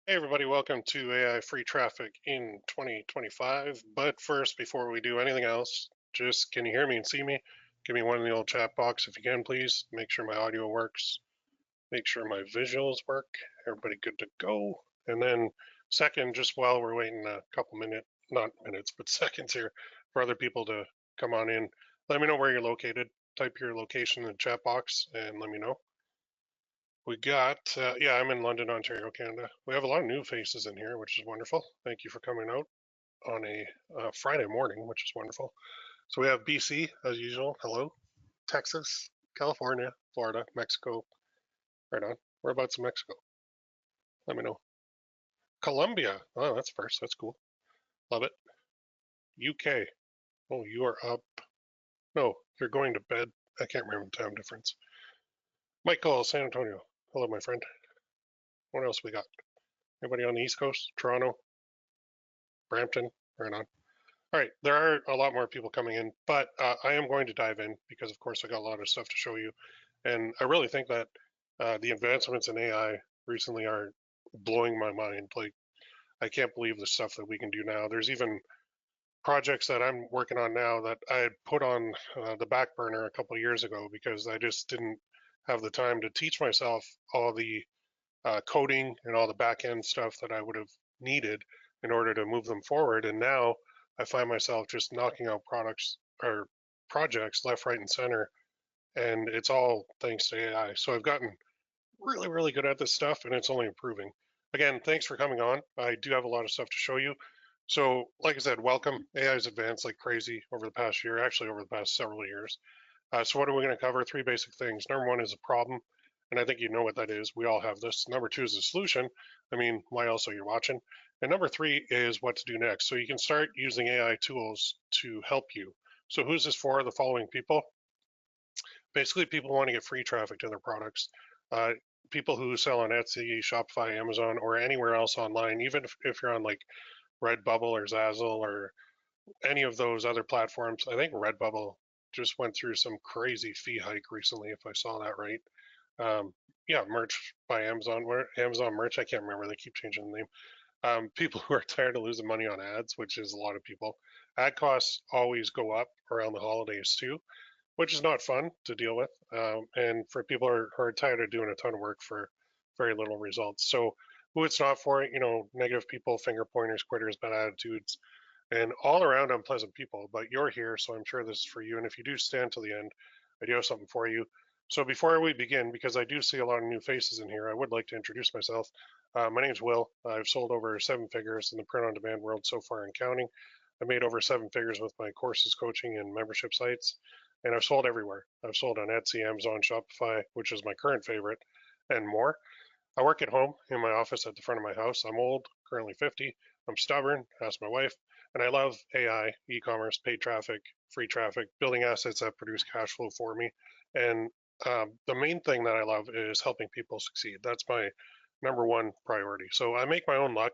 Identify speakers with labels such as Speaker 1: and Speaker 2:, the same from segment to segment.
Speaker 1: Hey everybody, welcome to AI Free Traffic in 2025. But first, before we do anything else, just can you hear me and see me? Give me one in the old chat box if you can, please. Make sure my audio works. Make sure my visuals work. Everybody good to go. And then second, just while we're waiting a couple minutes, not minutes, but seconds here for other people to come on in, let me know where you're located. Type your location in the chat box and let me know. We got, yeah, I'm in London, Ontario, Canada. We have a lot of new faces in here, which is wonderful. Thank you for coming out on a Friday morning, which is wonderful. So we have BC, as usual. Hello. Texas, California, Florida, Mexico. Right on. Whereabouts in Mexico? Let me know. Colombia. Oh, that's first. That's cool. Love it. UK. Oh, you are up. No, you're going to bed. I can't remember the time difference. Michael, San Antonio. Hello, my friend. What else we got? Anybody on the East Coast? Toronto, Brampton. Right on. All right, there are a lot more people coming in, but I am going to dive in because, of course, I got a lot of stuff to show you. And I really think that the advancements in AI recently are blowing my mind. Like, I can't believe the stuff that we can do now. There's even projects that I'm working on now that I had put on the back burner a couple of years ago because I just didn't have the time to teach myself all the coding and all the back end stuff that I would have needed in order to move them forward. And now I find myself just knocking out products or projects left, right, and center. And it's all thanks to AI. So I've gotten really, really good at this stuff and it's only improving. Again, thanks for coming on. I do have a lot of stuff to show you. So, like I said, welcome. AI has advanced like crazy over the past year, actually, over the past several years. So what are we going to cover? Three basic things. Number one is a problem, and I think you know what that is. We all have this. Number two is a solution. I mean, why else are you watching? And number three is what to do next. So you can start using AI tools to help you. So who's this for? The following people. Basically, people want to get free traffic to their products. Uh, People who sell on Etsy, Shopify, Amazon, or anywhere else online, even if you're on like Redbubble or Zazzle or any of those other platforms. I think Redbubble just went through some crazy fee hike recently, if I saw that right. Um, yeah, merch by Amazon, Amazon merch. I can't remember. They keep changing the name. People who are tired of losing money on ads, which is a lot of people. Ad costs always go up around the holidays too, which is not fun to deal with. And for people who are tired of doing a ton of work for very little results. So who it's not for, negative people, finger pointers, quitters, bad attitudes, and all around unpleasant people. But you're here, so I'm sure this is for you. And if you do stand to the end, I do have something for you. So before we begin, because I do see a lot of new faces in here, I would like to introduce myself. My name is Will. I've sold over seven figures in the print-on-demand world so far and counting. I made over seven figures with my courses, coaching, and membership sites, and I've sold everywhere. I've sold on Etsy, Amazon, Shopify, which is my current favorite, and more. I work at home in my office at the front of my house. I'm old, currently 50. I'm stubborn, ask my wife, and I love AI, e-commerce, paid traffic, free traffic, building assets that produce cash flow for me. And the main thing that I love is helping people succeed. That's my number one priority. So I make my own luck,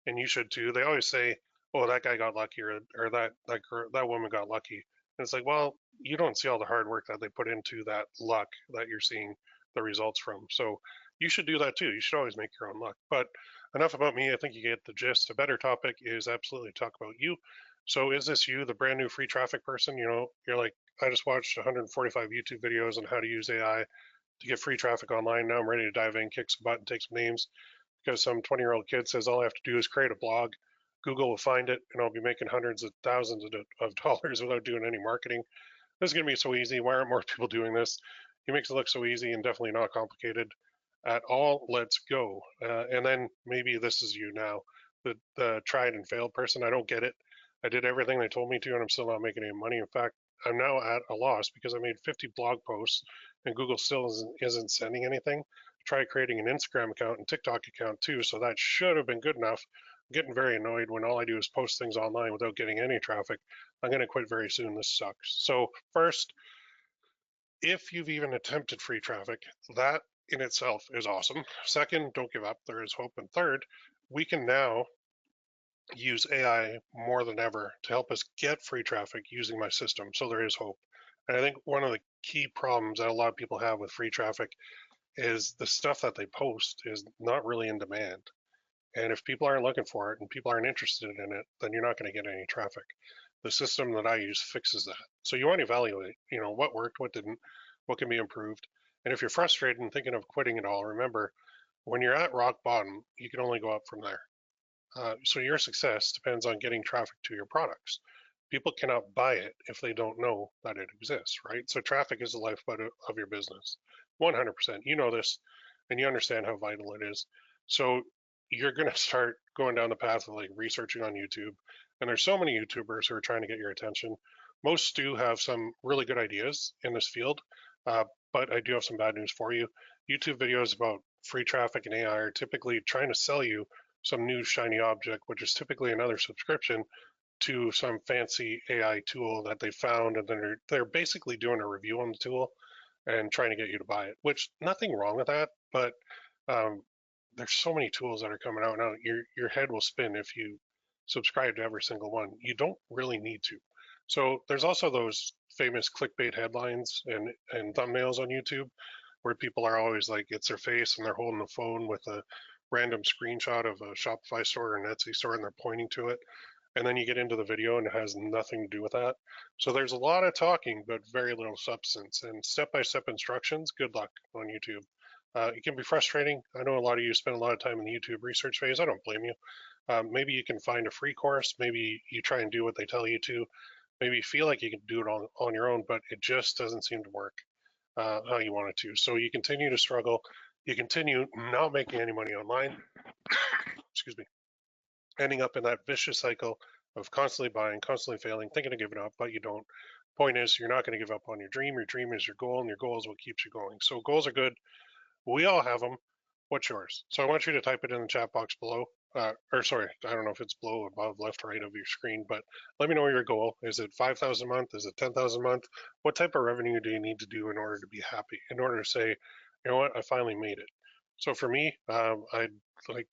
Speaker 1: and you should too. They always say, "Oh, that guy got lucky," or that woman got lucky. And it's like, well, you don't see all the hard work that they put into that luck that you're seeing the results from. So you should do that too. You should always make your own luck. But enough about me. I think you get the gist. A better topic is absolutely talk about you. So is this you, the brand new free traffic person? You're like, I just watched 145 YouTube videos on how to use AI to get free traffic online. Now I'm ready to dive in, kick some butt, and take some names because some 20-year-old kid says all I have to do is create a blog. Google will find it, and I'll be making hundreds of thousands of dollars without doing any marketing. This is going to be so easy. Why aren't more people doing this? He makes it look so easy and definitely not complicated at all. Let's go. And then maybe this is you now, the tried and failed person. I don't get it. I did everything they told me to, and I'm still not making any money. In fact, I'm now at a loss because I made 50 blog posts, and Google still isn't sending anything. Try creating an Instagram account and TikTok account too, so that should have been good enough. I'm getting very annoyed when all I do is post things online without getting any traffic. I'm going to quit very soon. This sucks. So first, if you've even attempted free traffic, that in itself is awesome. Second, don't give up. There is hope. And third, we can now use AI more than ever to help us get free traffic using my system. So there is hope. And I think one of the key problems that a lot of people have with free traffic is the stuff that they post is not really in demand. And if people aren't looking for it and people aren't interested in it, then you're not going to get any traffic. The system that I use fixes that. So you want to evaluate, what worked, what didn't, what can be improved. And if you're frustrated and thinking of quitting it all, remember, when you're at rock bottom, you can only go up from there. So your success depends on getting traffic to your products. People cannot buy it if they don't know that it exists, right? So traffic is the lifeblood of your business. 100%. You know this and you understand how vital it is. So you're going to start going down the path of like researching on YouTube. And there's so many YouTubers who are trying to get your attention. Most do have some really good ideas in this field, uh, but I do have some bad news for you. YouTube videos about free traffic and AI are typically trying to sell you some new shiny object, which is typically another subscription to some fancy AI tool that they found, and then they're basically doing a review on the tool and trying to get you to buy it. Which nothing wrong with that, but um, there's so many tools that are coming out now. Your head will spin if you subscribe to every single one. You don't really need to. So there's also those famous clickbait headlines and thumbnails on YouTube where people are always like, it's their face and they're holding the phone with a random screenshot of a Shopify store or an Etsy store and they're pointing to it. And then you get into the video and it has nothing to do with that. So there's a lot of talking, but very little substance. And step-by-step instructions, good luck on YouTube. It can be frustrating. I know a lot of you spend a lot of time in the YouTube research phase. I don't blame you. Maybe you can find a free course. Maybe you try and do what they tell you to. Maybe you feel like you can do it on your own, but it just doesn't seem to work how you want it to. So you continue to struggle. You continue not making any money online. Excuse me. Ending up in that vicious cycle of constantly buying, constantly failing, thinking of giving up, but you don't. Point is, you're not going to give up on your dream. Your dream is your goal, and your goal is what keeps you going. So goals are good. We all have them. What's yours? So I want you to type it in the chat box below. Or sorry, I don't know if it's below, above, left, right of your screen, but let me know your goal. Is it 5,000 a month? Is it 10,000 a month? What type of revenue do you need to do in order to be happy? In order to say, you know what, I finally made it. So for me, I'd like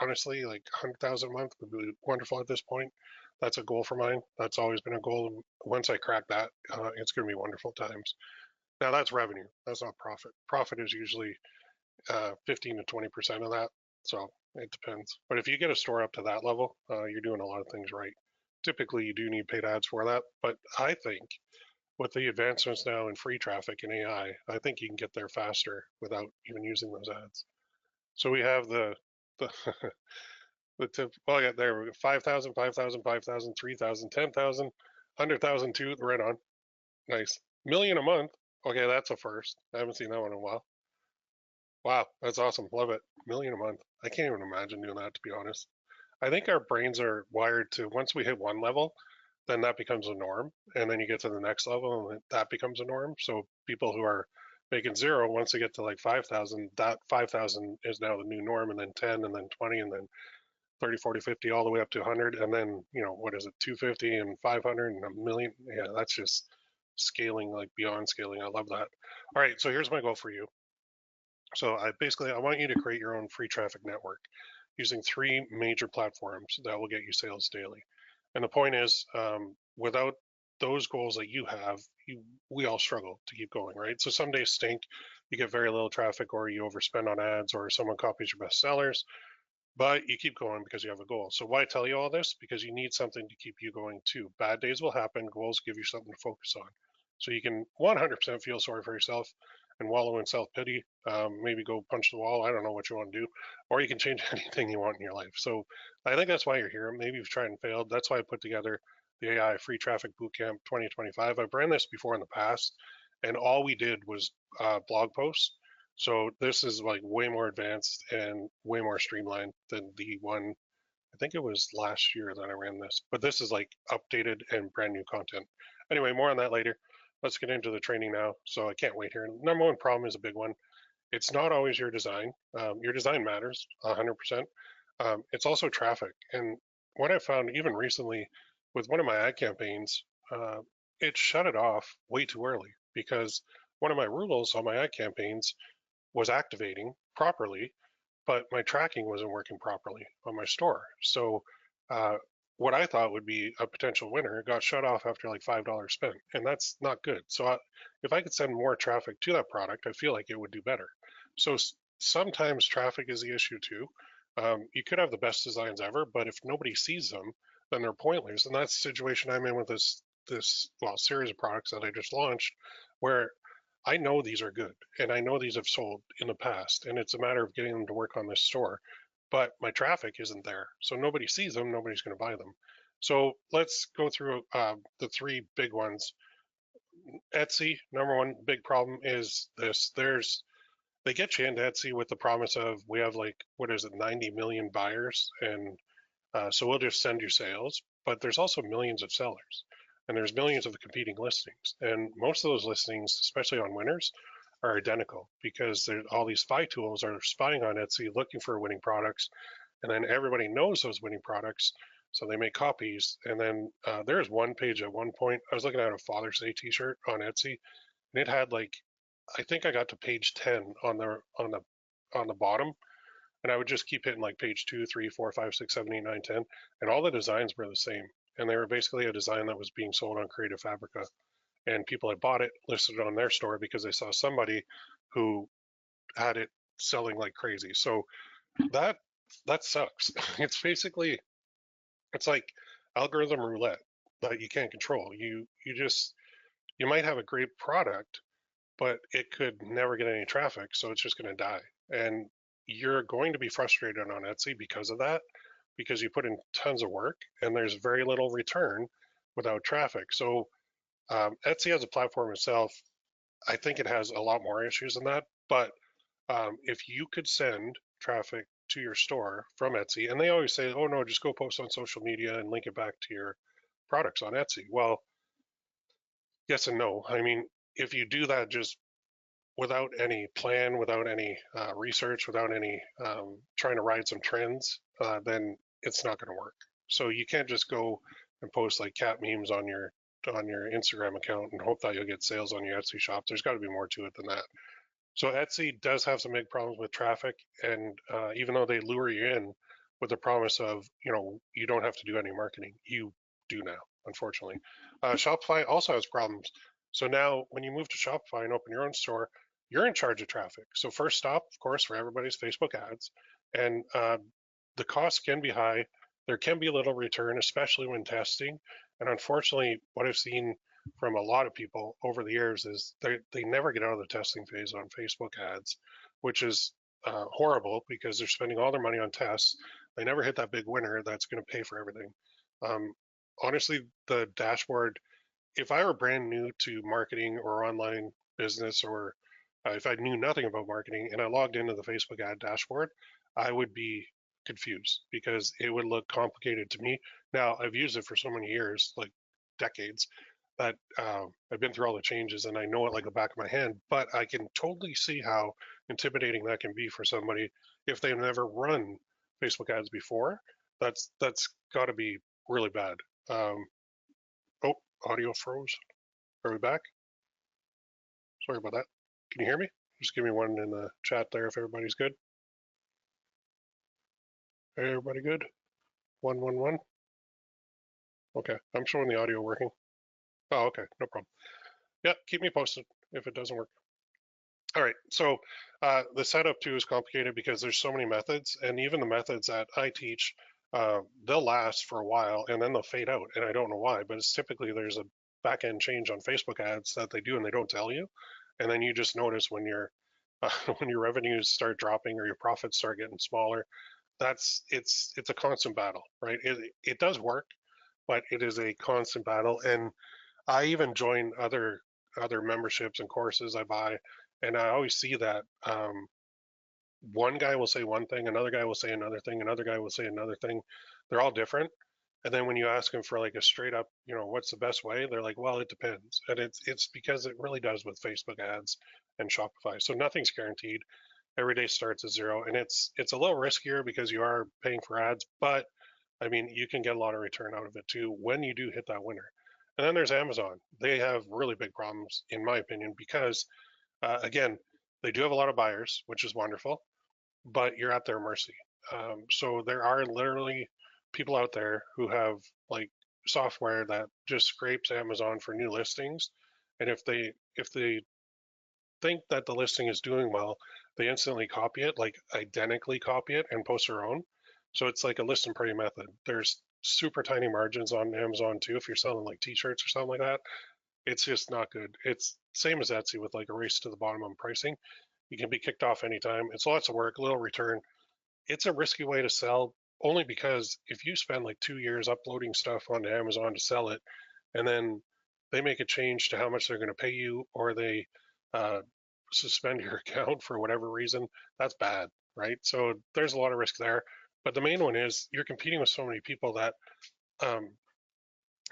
Speaker 1: honestly like 100,000 a month would be wonderful at this point. That's a goal for mine. That's always been a goal. Once I crack that, it's going to be wonderful times. Now that's revenue. That's not profit. Profit is usually 15 to 20% of that. So it depends. But if you get a store up to that level, you're doing a lot of things right. Typically, you do need paid ads for that. But I think with the advancements now in free traffic and AI, I think you can get there faster without even using those ads. So we have the the tip. Well, yeah, there we go. 5,000, 5,000, 5,000, 3,000, 10,000, 100,000 too. Right on. Nice. Million a month. Okay, that's a first. I haven't seen that one in a while. Wow, that's awesome. Love it. Million a month. I can't even imagine doing that, to be honest. I think our brains are wired to once we hit one level, then that becomes a norm. And then you get to the next level and that becomes a norm. So people who are making zero, once they get to like 5,000, that 5,000 is now the new norm, and then 10, and then 20, and then 30, 40, 50, all the way up to 100. And then, what is it, 250 and 500 and a million? Yeah, that's just scaling, like beyond scaling. I love that. All right, so here's my goal for you. So I want you to create your own free traffic network using three major platforms that will get you sales daily. And the point is, without those goals that you have, we all struggle to keep going, right? So some days stink, you get very little traffic, or you overspend on ads, or someone copies your best sellers, but you keep going because you have a goal. So why tell you all this? Because you need something to keep you going too. Bad days will happen. Goals give you something to focus on. So you can 100% feel sorry for yourself and wallow in self-pity. Maybe go punch the wall. I don't know what you want to do. Or you can change anything you want in your life. So I think that's why you're here. Maybe you've tried and failed. That's why I put together the AI Free Traffic Bootcamp 2025. I've ran this before in the past, and all we did was blog posts. So this is like way more advanced and way more streamlined than the one, I think it was last year that I ran this, but this is like updated and brand new content. Anyway, more on that later. Let's get into the training now. So I can't wait here. Number one problem is a big one. It's not always your design. Your design matters 100%. It's also traffic. And what I found even recently with one of my ad campaigns, it shut it off way too early because one of my rules on my ad campaigns was activating properly, but my tracking wasn't working properly on my store. So uh, what I thought would be a potential winner got shut off after like $5 spent, and that's not good. So if I could send more traffic to that product, I feel like it would do better. So sometimes traffic is the issue too. You could have the best designs ever, but if nobody sees them, then they're pointless. And that's the situation I'm in with this series of products that I just launched, where I know these are good and I know these have sold in the past, and it's a matter of getting them to work on this store. But my traffic isn't there, so nobody sees them, nobody's going to buy them. So let's go through the three big ones. Etsy, number one big problem is this. They get you into Etsy with the promise of we have like what is it, 90 million buyers, and so we'll just send you sales. But there's also millions of sellers, and there's millions of competing listings, and most of those listings, especially on winners, are identical because all these spy tools are spying on Etsy, looking for winning products, and then everybody knows those winning products, so they make copies. And then there's one page at one point. I was looking at a Father's Day T-shirt on Etsy, and it had like I think I got to page 10 on the bottom, and I would just keep hitting like page 2, 3, 4, 5, 6, 7, 8, 9, 10, and all the designs were the same, and they were basically a design that was being sold on Creative Fabrica, and people had bought it, listed it on their store because they saw somebody who had it selling like crazy. So that that sucks. It's basically it's like algorithm roulette that you can't control. You might have a great product, but it could never get any traffic, so it's just going to die. And you're going to be frustrated on Etsy because of that, because you put in tons of work and there's very little return without traffic. So Etsy as a platform itself, I think it has a lot more issues than that. But if you could send traffic to your store from Etsy, and they always say, oh no, just go post on social media and link it back to your products on Etsy. Well, yes and no. I mean, if you do that just without any plan, without any research, without any trying to ride some trends, then it's not going to work. So you can't just go and post like cat memes on your Instagram account and hope that you'll get sales on your Etsy shop. There's got to be more to it than that. So Etsy does have some big problems with traffic, and even though they lure you in with the promise of, you don't have to do any marketing, you do now, unfortunately. Shopify also has problems. So now when you move to Shopify and open your own store, you're in charge of traffic. So first stop, of course, for everybody's Facebook ads, and the cost can be high. There can be a little return, especially when testing. And unfortunately, what I've seen from a lot of people over the years is they never get out of the testing phase on Facebook ads, which is horrible because they're spending all their money on tests. They never hit that big winner that's going to pay for everything. Um, Honestly, the dashboard, if I were brand new to marketing or online business, or if I knew nothing about marketing and I logged into the Facebook ad dashboard, I would be confused because it would look complicated to me. Now, I've used it for so many years, like decades, that I've been through all the changes and I know it like the back of my hand, but I can totally see how intimidating that can be for somebody if they've never run Facebook ads before. That's got to be really bad. Um, oh, audio froze. Are we back? Sorry about that. Can you hear me? Just give me one in the chat there if everybody's good. Everybody good? 111. Okay, I'm showing the audio working. Oh, okay, no problem. Yeah, keep me posted if it doesn't work. All right, so the setup too is complicated because there's so many methods, and even the methods that I teach, they'll last for a while and then they'll fade out, and I don't know why, but it's typically there's a back end change on Facebook ads that they do and they don't tell you, and then you just notice when when your revenues start dropping or your profits start getting smaller. It's a constant battle, right? It does work, but it is a constant battle, and I even join other memberships and courses I buy, and I always see that one guy will say one thing, another guy will say another thing, another guy will say another thing. They're all different. And then when you ask them for like a straight up, what's the best way? They're like, well, it depends. And it's because it really does with Facebook ads and Shopify. So nothing's guaranteed. Every day starts at zero, and it's a little riskier because you are paying for ads, but I mean, you can get a lot of return out of it too when you do hit that winner. And then there's Amazon. They have really big problems, in my opinion, because again, they do have a lot of buyers, which is wonderful, but you're at their mercy. So there are literally people out there who have like software that just scrapes Amazon for new listings, and if they think that the listing is doing well, they instantly copy it, like identically copy it and post their own. So it's like a list and pray method. There's super tiny margins on Amazon too if you're selling like t-shirts or something like that. It's just not good. It's same as Etsy with like a race to the bottom on pricing. You can be kicked off anytime. It's lots of work, little return. It's a risky way to sell only because if you spend like 2 years uploading stuff onto Amazon to sell it, and then they make a change to how much they're going to pay you, or they uh, suspend your account for whatever reason, that's bad, right? So there's a lot of risk there. But the main one is you're competing with so many people that um,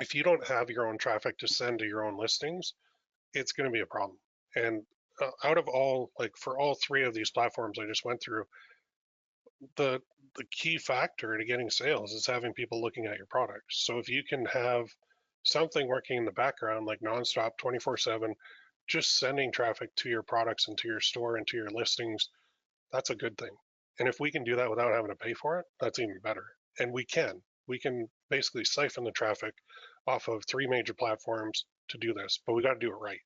Speaker 1: if you don't have your own traffic to send to your own listings, it's going to be a problem. And out of all, like for all three of these platforms I just went through, the the key factor to getting sales is having people looking at your products. So if you can have something working in the background, like nonstop 24/7, just sending traffic to your products and to your store and to your listings, that's a good thing. And if we can do that without having to pay for it, that's even better. And we can basically siphon the traffic off of three major platforms to do this, but we got to do it right.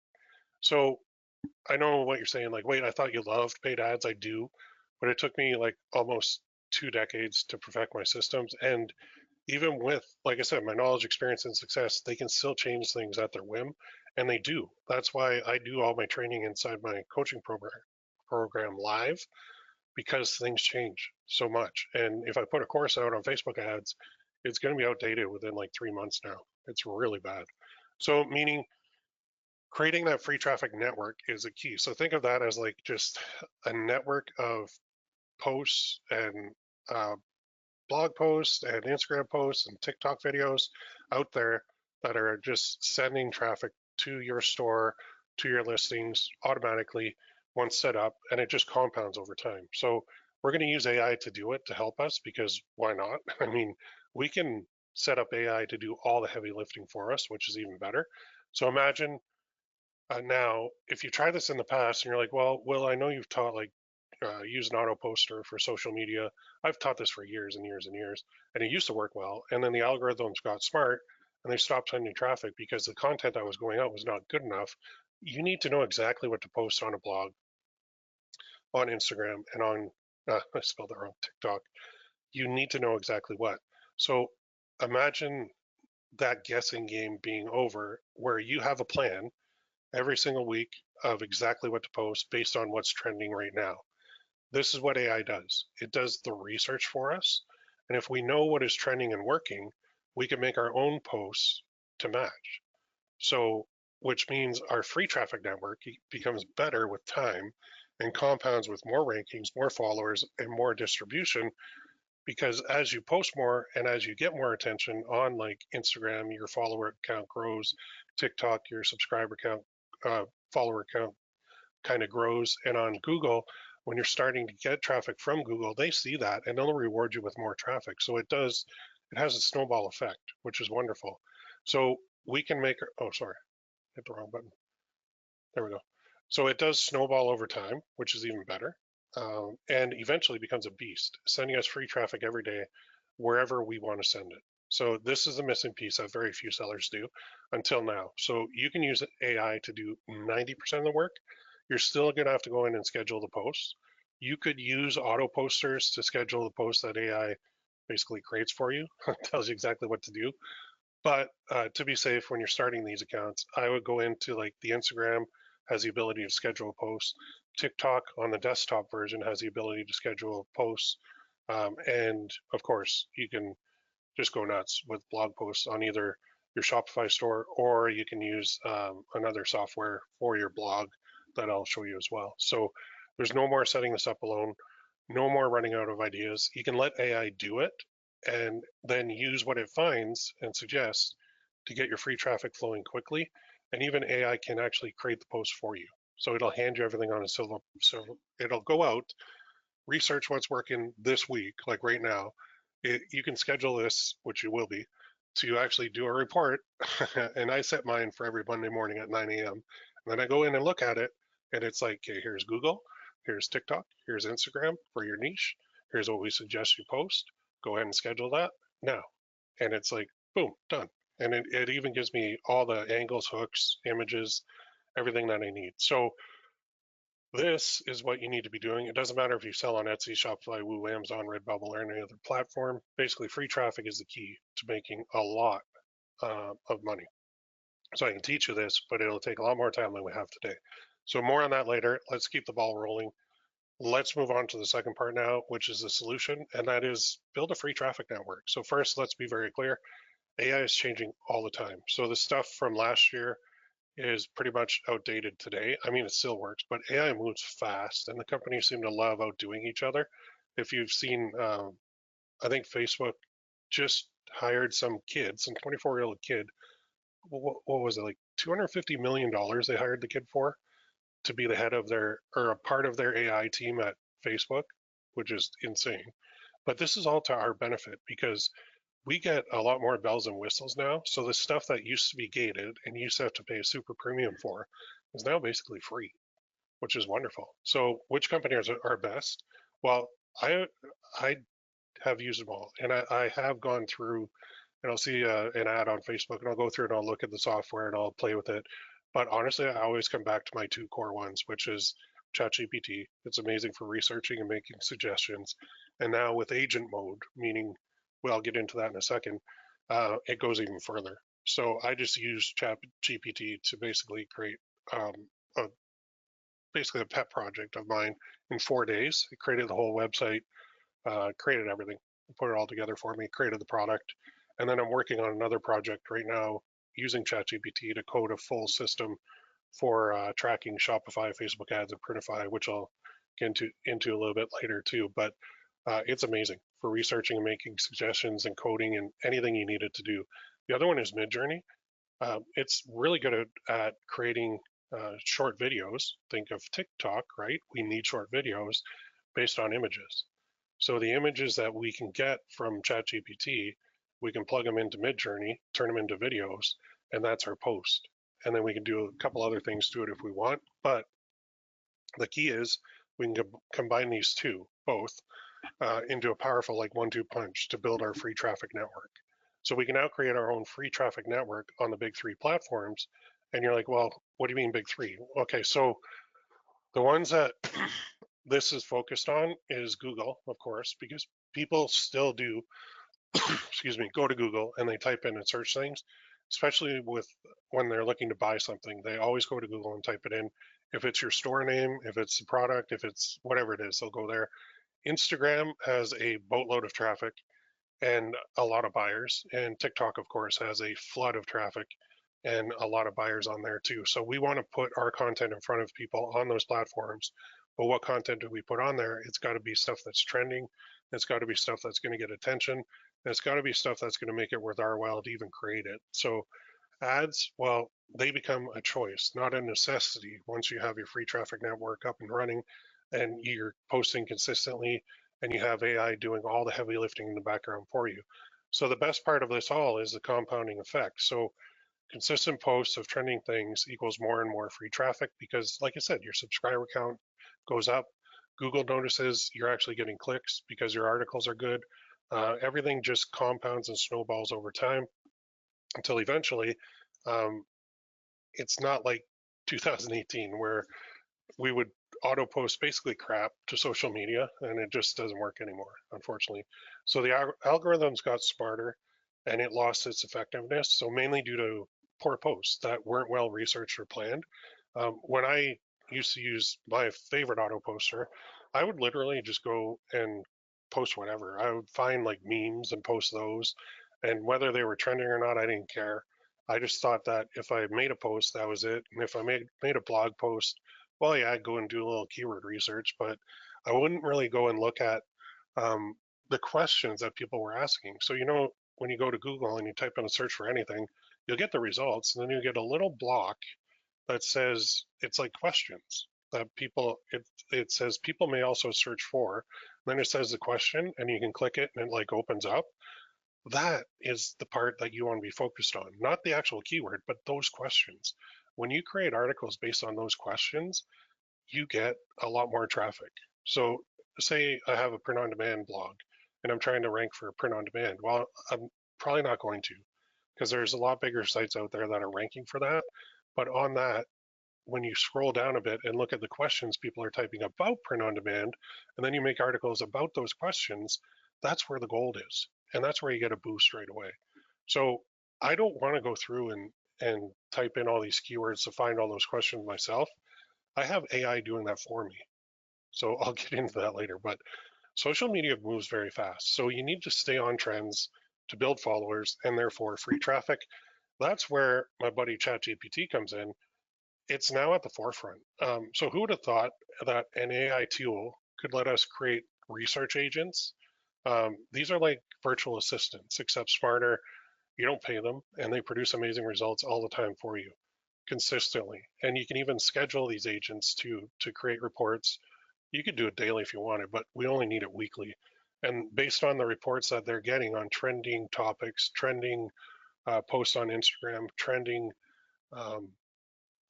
Speaker 1: So I know what you're saying. Like, wait, I thought you loved paid ads. I do, but it took me like almost 2 decades to perfect my systems. And even with, like I said, my knowledge, experience, and success, they can still change things at their whim, and they do. That's why I do all my training inside my coaching program live, because things change so much. And if I put a course out on Facebook ads, it's going to be outdated within like 3 months now. It's really bad. So meaning creating that free traffic network is a key. So think of that as like just a network of posts and uh, blog posts and Instagram posts and TikTok videos out there that are just sending traffic to your store, to your listings automatically once set up, and it just compounds over time. So we're going to use AI to do it to help us because why not? I mean, we can set up AI to do all the heavy lifting for us, which is even better. So imagine now, if you try this in the past and you're like, well, Will, I know you've taught like use an auto poster for social media. I've taught this for years and years and years, and it used to work well. And then the algorithms got smart and they stopped sending traffic because the content that was going out was not good enough. You need to know exactly what to post on a blog, on Instagram, and on, I spelled it wrong, TikTok. You need to know exactly what. So imagine that guessing game being over where you have a plan every single week of exactly what to post based on what's trending right now. This is what AI does. It does the research for us. And if we know what is trending and working, we can make our own posts to match. So, which means our free traffic network becomes better with time and compounds with more rankings, more followers, and more distribution. Because as you post more and as you get more attention on like Instagram, your follower count grows, TikTok, your subscriber count, follower count kind of grows. And on Google, when you're starting to get traffic from Google, they see that and they'll reward you with more traffic. So it has a snowball effect, which is wonderful. So we can make, oh, sorry, hit the wrong button. There we go. So it does snowball over time, which is even better. And eventually becomes a beast, sending us free traffic every day wherever we want to send it. So this is the missing piece that very few sellers do until now. So you can use AI to do 90% of the work. You're still going to have to go in and schedule the posts. You could use auto posters to schedule the posts that AI basically creates for you, tells you exactly what to do. But to be safe, when you're starting these accounts, I would go into like the Instagram has the ability to schedule posts. TikTok on the desktop version has the ability to schedule posts. And of course, you can just go nuts with blog posts on either your Shopify store or you can use another software for your blog that I'll show you as well. So there's no more setting this up alone, no more running out of ideas. You can let AI do it and then use what it finds and suggests to get your free traffic flowing quickly. And even AI can actually create the post for you. So it'll hand you everything on a silver. So it'll go out, research what's working this week, like right now. You can schedule this, which you will be, to actually do a report. And I set mine for every Monday morning at 9 a.m. And then I go in and look at it, and it's like, okay, here's Google, here's TikTok, here's Instagram for your niche. Here's what we suggest you post. Go ahead and schedule that now. And it's like, boom, done. And it even gives me all the angles, hooks, images, everything that I need. So This is what you need to be doing. It doesn't matter if you sell on Etsy, Shopify, Woo, Amazon, Redbubble, or any other platform. Basically, free traffic is the key to making a lot of money. So I can teach you this, but it'll take a lot more time than we have today. So more on that later. Let's keep the ball rolling. Let's move on to the second part now, which is the solution, and that is build a free traffic network. So first, let's be very clear. AI is changing all the time. So the stuff from last year is pretty much outdated today. I mean, it still works, but AI moves fast, and the companies seem to love outdoing each other. If you've seen, I think Facebook just hired some kid, some 24-year-old kid. What was it, like $250 million they hired the kid for to be the head of their, or a part of their AI team at Facebook, which is insane. But this is all to our benefit because we get a lot more bells and whistles now. So the stuff that used to be gated and you used to have to pay a super premium for is now basically free, which is wonderful. So which companies are best? Well, I I have used them all, and I have gone through and I'll see an ad on Facebook and I'll go through and I'll look at the software and I'll play with it. But honestly, I always come back to my two core ones, which is ChatGPT. It's amazing for researching and making suggestions. And now with agent mode, meaning, well, I'll get into that in a second, it goes even further. So I just use ChatGPT to basically create um, a, basically a pet project of mine in 4 days. It created the whole website, created everything, put it all together for me, created the product. And then I'm working on another project right now using ChatGPT to code a full system for tracking Shopify, Facebook ads, and Printify, which I'll get into a little bit later too. But it's amazing for researching and making suggestions and coding and anything you need it to do. The other one is Midjourney. It's really good at creating short videos. Think of TikTok, right? We need short videos based on images. So the images that we can get from ChatGPT, we can plug them into Midjourney, turn them into videos, and that's our post. And then we can do a couple other things to it if we want. But the key is we can combine these two, both, into a powerful like 1-2 punch to build our free traffic network. So we can now create our own free traffic network on the big three platforms. And you're like, well, what do you mean big three? Okay, so the ones that this is focused on is Google, of course, because people still do, excuse me, go to Google and they type in and search things, especially with when they're looking to buy something. They always go to Google and type it in. If it's your store name, if it's the product, if it's whatever it is, they'll go there. Instagram has a boatload of traffic and a lot of buyers, and TikTok, of course, has a flood of traffic and a lot of buyers on there too. So we want to put our content in front of people on those platforms. But what content do we put on there? It's got to be stuff that's trending. It's got to be stuff that's going to get attention. And it's got to be stuff that's going to make it worth our while to even create it. So ads, well, they become a choice, not a necessity once you have your free traffic network up and running and you're posting consistently and you have AI doing all the heavy lifting in the background for you. So the best part of this all is the compounding effect. So consistent posts of trending things equals more and more free traffic because, like I said, your subscriber count goes up. Google notices you're actually getting clicks because your articles are good. Everything just compounds and snowballs over time until eventually um, it's not like 2018 where we would auto post basically crap to social media and it just doesn't work anymore, unfortunately. So the algorithms got smarter and it lost its effectiveness. So mainly due to poor posts that weren't well researched or planned. When I used to use my favorite auto poster, I would literally just go and post whatever. I would find like memes and post those. And whether they were trending or not, I didn't care. I just thought that if I made a post, that was it. And if I made a blog post, well, yeah, I'd go and do a little keyword research, but I wouldn't really go and look at um, the questions that people were asking. So, when you go to Google and you type in a search for anything, you'll get the results, and then you get a little block that says it's like questions that it says people may also search for. Then it says the question, and you can click it, and it like opens up. That is the part that you want to be focused on, not the actual keyword, but those questions. When you create articles based on those questions, you get a lot more traffic. So say I have a print on demand blog and I'm trying to rank for print on demand. Well, I'm probably not going to because there's a lot bigger sites out there that are ranking for that. But on that, when you scroll down a bit and look at the questions people are typing about print on demand, and then you make articles about those questions, that's where the gold is. And that's where you get a boost right away. So I don't want to go through and type in all these keywords to find all those questions myself. I have AI doing that for me. So I'll get into that later. But social media moves very fast. So you need to stay on trends to build followers and therefore free traffic. That's where my buddy ChatGPT comes in. It's now at the forefront. So who would have thought that an AI tool could let us create research agents? These are like virtual assistants, except smarter. You don't pay them, and they produce amazing results all the time for you, consistently. And you can even schedule these agents to create reports. You could do it daily if you wanted, but we only need it weekly. And based on the reports that they're getting on trending topics, trending posts on Instagram, trending um,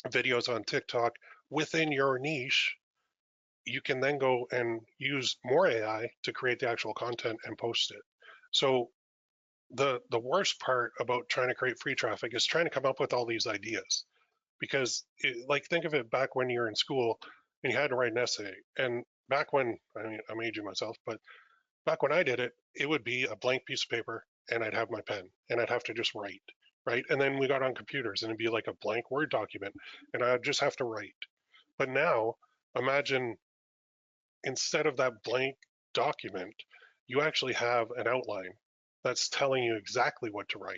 Speaker 1: videos on TikTok within your niche, you can then go and use more AI to create the actual content and post it. So the worst part about trying to create free traffic is trying to come up with all these ideas, because like, think of it back when you were in school and you had to write an essay. And back when, I mean, I'm aging myself, but back when I did it, it would be a blank piece of paper and I'd have my pen and I'd have to just write, right? And then we got on computers and it'd be like a blank Word document and I'd just have to write. But now imagine, instead of that blank document, you actually have an outline that's telling you exactly what to write.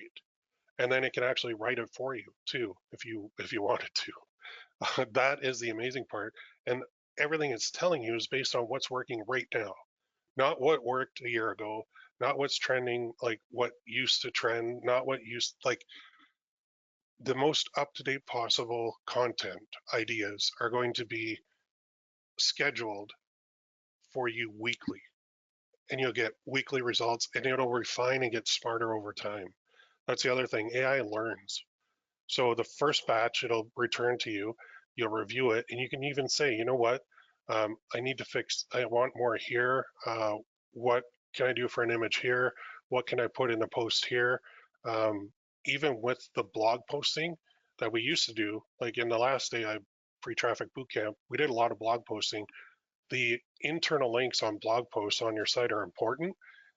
Speaker 1: And then it can actually write it for you too, if you wanted to. That is the amazing part. And everything it's telling you is based on what's working right now, not what worked a year ago, not what's trending, like what used to trend, not what used, like, the most up to date possible content ideas are going to be scheduled for you weekly. And you'll get weekly results and it'll refine and get smarter over time. That's the other thing. AI learns. So the first batch, it'll return to you, you'll review it, and you can even say, you know what, I need to fix, I want more here. What can I do for an image here? What can I put in the post here? Even with the blog posting that we used to do, like in the last AI free traffic bootcamp, we did a lot of blog posting. The internal links on blog posts on your site are important.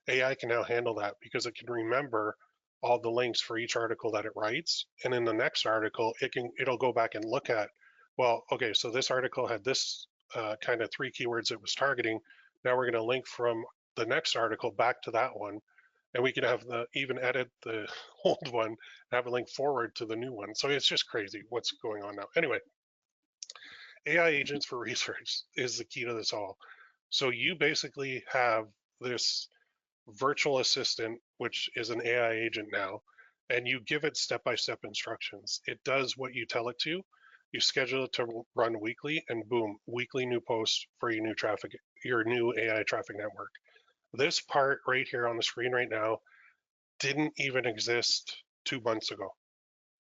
Speaker 1: AI can now handle that because it can remember all the links for each article that it writes. And in the next article, it'll go back and look at, well, okay, so this article had this kind of 3 keywords it was targeting. Now we're going to link from the next article back to that one. And we can have even edit the old one and have a link forward to the new one. So it's just crazy what's going on now. Anyway, AI agents for research is the key to this all. So you basically have this virtual assistant, which is an AI agent now, and you give it step-by-step instructions. It does what you tell it to. You schedule it to run weekly, and boom, weekly new posts for your new traffic, your new AI traffic network. This part right here on the screen right now didn't even exist 2 months ago.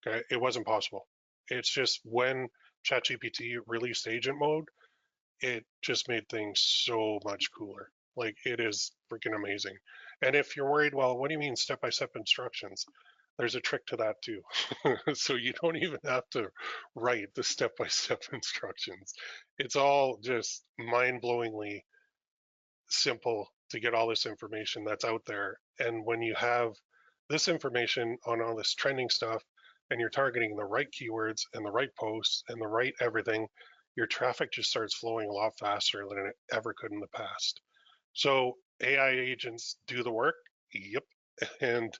Speaker 1: Okay, it wasn't possible. It's just when ChatGPT released agent mode, it just made things so much cooler. Like, it is freaking amazing. And if you're worried, well, what do you mean step-by-step instructions? There's a trick to that too. So you don't even have to write the step-by-step instructions. It's all just mind-blowingly simple to get all this information that's out there. And when you have this information on all this trending stuff and you're targeting the right keywords and the right posts and the right everything, your traffic just starts flowing a lot faster than it ever could in the past. So AI agents do the work. Yep. And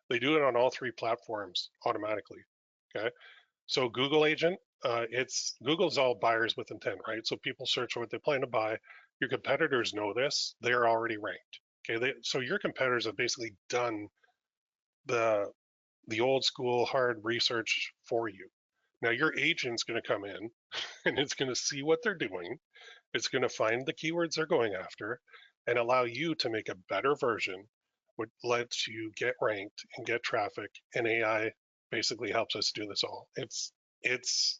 Speaker 1: they do it on all 3 platforms automatically. Okay. So Google agent, Google's all buyers with intent, right? So people search what they plan to buy. Your competitors know this. They're already ranked. Okay. So your competitors have basically done the old school hard research for you. Now your agent's going to come in and it's going to see what they're doing. It's going to find the keywords they're going after and allow you to make a better version, which lets you get ranked and get traffic. And AI basically helps us do this all. It's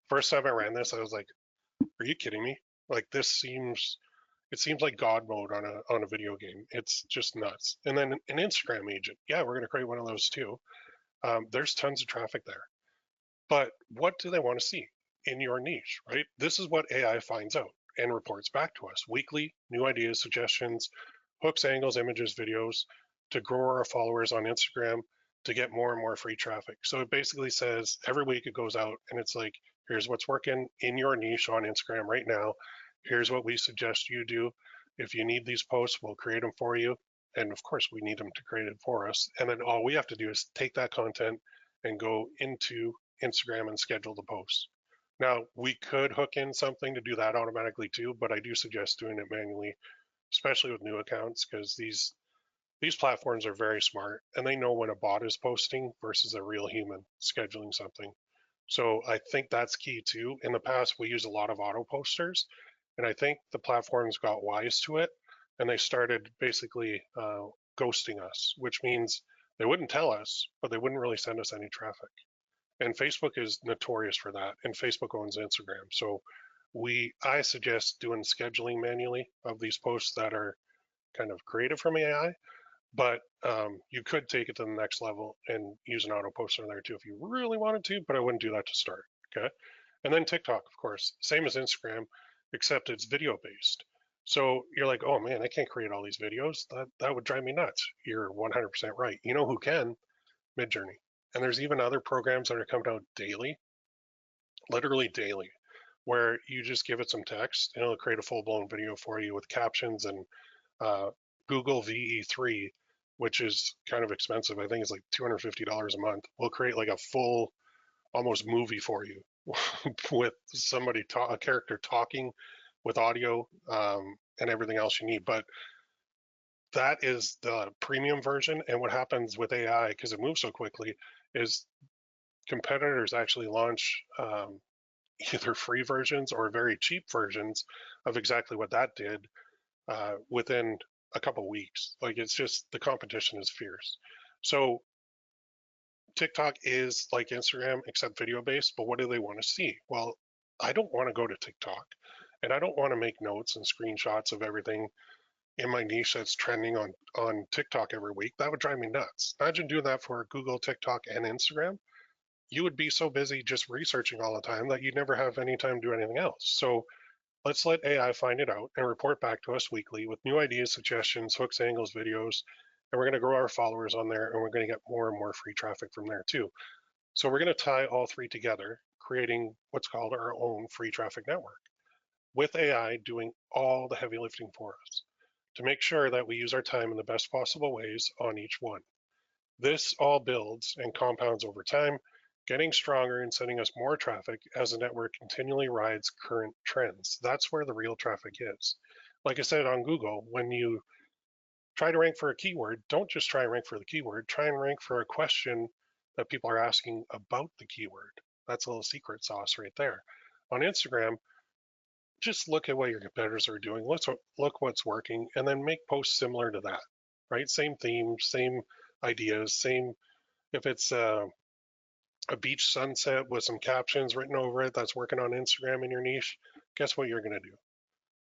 Speaker 1: first time I ran this, I was like, are you kidding me? Like, it seems like God mode on a video game. It's just nuts. And then an Instagram agent. Yeah, we're going to create one of those too. There's tons of traffic there. But what do they want to see? in your niche, right? This is what AI finds out and reports back to us weekly, new ideas, suggestions, hooks, angles, images, videos to grow our followers on Instagram to get more and more free traffic. So it basically says every week it goes out and it's like, here's what's working in your niche on Instagram right now. Here's what we suggest you do. If you need these posts, we'll create them for you. And of course, we need them to create it for us. And then all we have to do is take that content and go into Instagram and schedule the posts. Now, we could hook in something to do that automatically too, but I do suggest doing it manually, especially with new accounts, because these platforms are very smart and they know when a bot is posting versus a real human scheduling something. So I think that's key too. In the past, we used a lot of auto posters, and I think the platforms got wise to it and they started basically ghosting us, which means they wouldn't tell us, but they wouldn't really send us any traffic. And Facebook is notorious for that, and Facebook owns Instagram. So I suggest doing scheduling manually of these posts that are kind of created from AI, but you could take it to the next level and use an auto poster there too if you really wanted to, but I wouldn't do that to start. Okay. And then TikTok, of course, same as Instagram, except it's video based. So you're like, oh man, I can't create all these videos. That would drive me nuts. You're 100% right. You know who can? Midjourney. And there's even other programs that are coming out daily, literally daily, where you just give it some text and it'll create a full blown video for you with captions and uh, Google VE3, which is kind of expensive. I think it's like $250 a month. Will create like a full, almost movie for you with a character talking with audio and everything else you need. But that is the premium version. And what happens with AI, because it moves so quickly, is competitors actually launch either free versions or very cheap versions of exactly what that did within a couple weeks. Like it's just the competition is fierce. So TikTok is like Instagram except video based, but what do they want to see? Well, I don't want to go to TikTok and I don't want to make notes and screenshots of everything in my niche that's trending on TikTok every week. That would drive me nuts. Imagine doing that for Google, TikTok, and Instagram. You would be so busy just researching all the time that you'd never have any time to do anything else. So let's let AI find it out and report back to us weekly with new ideas, suggestions, hooks, angles, videos, and we're going to grow our followers on there and we're going to get more and more free traffic from there too. So we're going to tie all three together, creating what's called our own free traffic network with AI doing all the heavy lifting for us to make sure that we use our time in the best possible ways on each one. This all builds and compounds over time, getting stronger and sending us more traffic as the network continually rides current trends. That's where the real traffic is. Like I said on Google, when you try to rank for a keyword, don't just try and rank for the keyword, try and rank for a question that people are asking about the keyword. That's a little secret sauce right there. On Instagram, just look at what your competitors are doing. Let's look what's working and then make posts similar to that, right? Same theme, same ideas, same if it's a beach sunset with some captions written over it that's working on Instagram in your niche, guess what you're going to do?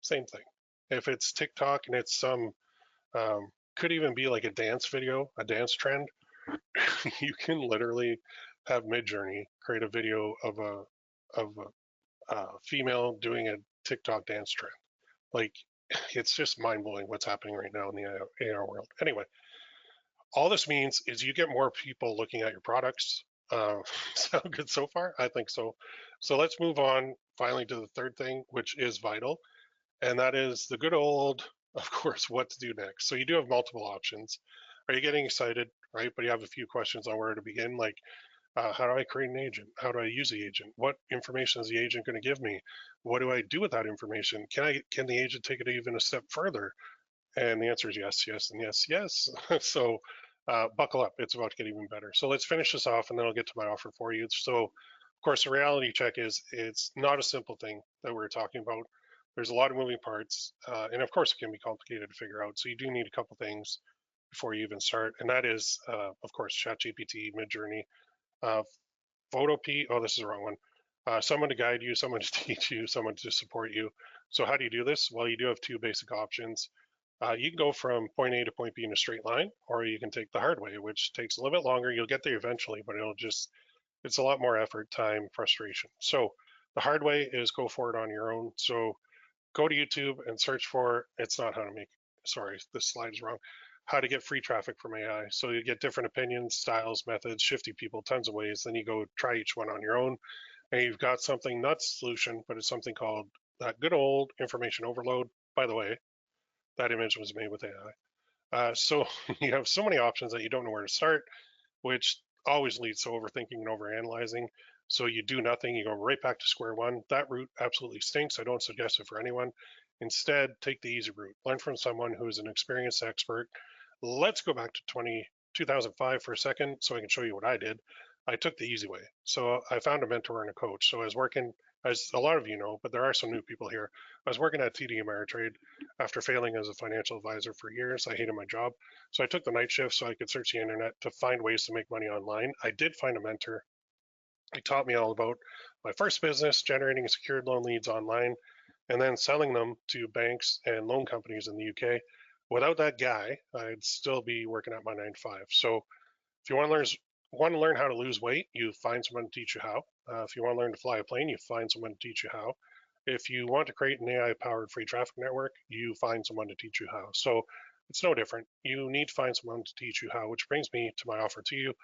Speaker 1: Same thing. If it's TikTok and it's some, could even be like a dance video, a dance trend, you can literally have Midjourney create a video of a female doing a TikTok dance trend. Like, it's just mind blowing what's happening right now in the AR world. Anyway, all this means is you get more people looking at your products. Sound good so far? I think so. So let's move on finally to the third thing, which is vital, and that is the good old, of course, what to do next. So you do have multiple options. Are you getting excited, right? But you have a few questions on where to begin, like how do I create an agent? How do I use the agent? What information is the agent going to give me? What do I do with that information? Can the agent take it even a step further? And the answer is yes, yes, and yes, yes. So buckle up. It's about to get even better. So let's finish this off and then I'll get to my offer for you. So, of course, the reality check is it's not a simple thing that we're talking about. There's a lot of moving parts. And of course, it can be complicated to figure out. So you do need a couple things before you even start. And that is, of course, ChatGPT, Midjourney, uh, Photopea. Oh, this is the wrong one. Someone to guide you, someone to teach you, someone to support you. So how do you do this? Well, you do have two basic options. You can go from point A to point B in a straight line, or you can take the hard way, which takes a little bit longer. You'll get there eventually, but it's a lot more effort, time, frustration. So The hard way is go for it on your own. So go to YouTube and search for, it's not how to make, sorry, this slide is wrong, how to get free traffic from AI. So you get different opinions, styles, methods, shifty people, tons of ways. Then you go try each one on your own. And you've got something, not solution, but it's something called that good old information overload. By the way, that image was made with AI. So you have so many options that you don't know where to start, which always leads to overthinking and overanalyzing. So you do nothing, you go right back to square one. That route absolutely stinks. I don't suggest it for anyone. Instead, take the easy route. Learn from someone who is an experienced expert. Let's go back to 2005 for a second so I can show you what I did. I took the easy way. So I found a mentor and a coach. So I was working, as a lot of you know, but there are some new people here. I was working at TD Ameritrade after failing as a financial advisor for years. I hated my job. So I took the night shift so I could search the internet to find ways to make money online. I did find a mentor. He taught me all about my first business, generating secured loan leads online, and then selling them to banks and loan companies in the UK. Without that guy, I'd still be working at my 9 to 5. So if you want to learn how to lose weight, you find someone to teach you how. If you want to learn to fly a plane, you find someone to teach you how. If you want to create an AI-powered free traffic network, you find someone to teach you how. So it's no different. You need to find someone to teach you how, which brings me to my offer to you.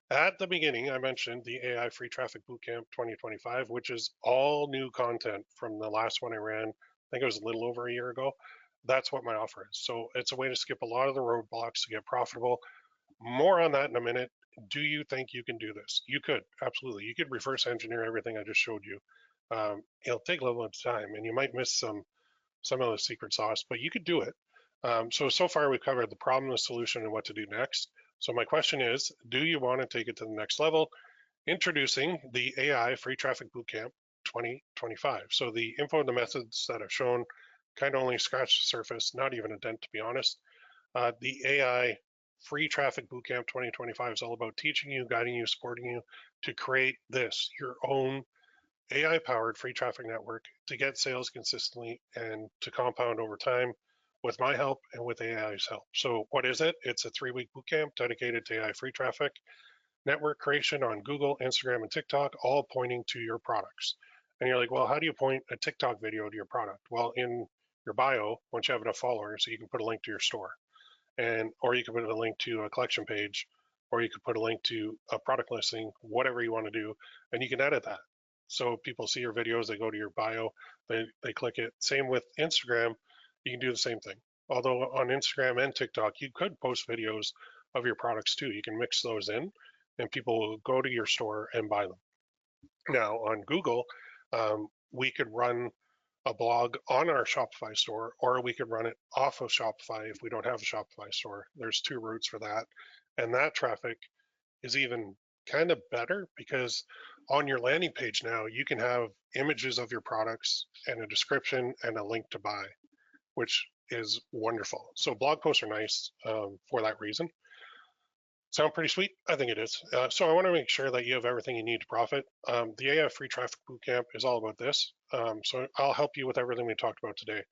Speaker 1: At the beginning, I mentioned the AI Free Traffic Bootcamp 2025, which is all new content from the last one I ran. I think it was a little over a year ago. That's what my offer is. So it's a way to skip a lot of the roadblocks to get profitable. More on that in a minute. Do you think you can do this? You could, absolutely. You could reverse engineer everything I just showed you. It'll take a little bit of time, and you might miss some of the secret sauce, but you could do it. So far we've covered the problem, the solution, and what to do next. So my question is, do you want to take it to the next level? Introducing the AI Free Traffic Bootcamp 2025. So the info and the methods that I've shown kind of only scratch the surface, not even a dent to be honest. The AI Free Traffic Bootcamp 2025 is all about teaching you, guiding you, supporting you to create this, your own AI powered free traffic network to get sales consistently and to compound over time with my help and with AI's help. So, what is it? It's a 3-week bootcamp dedicated to AI free traffic, network creation on Google, Instagram, and TikTok, all pointing to your products. And you're like, well, how do you point a TikTok video to your product? Well, in your bio, once you have enough followers, you can put a link to your store, and or you can put a link to a collection page, or you could put a link to a product listing, whatever you want to do, and you can edit that. So people see your videos, they go to your bio, they click it. Same with Instagram, you can do the same thing. Although on Instagram and TikTok, you could post videos of your products too. You can mix those in, and people will go to your store and buy them. Now on Google, we could run a blog on our Shopify store, or we could run it off of Shopify if we don't have a Shopify store. There's 2 routes for that. And that traffic is even kind of better because on your landing page now, you can have images of your products and a description and a link to buy, which is wonderful. So blog posts are nice for that reason. Sound pretty sweet? I think it is. So I want to make sure that you have everything you need to profit. The AI Free Traffic Bootcamp is all about this. So I'll help you with everything we talked about today.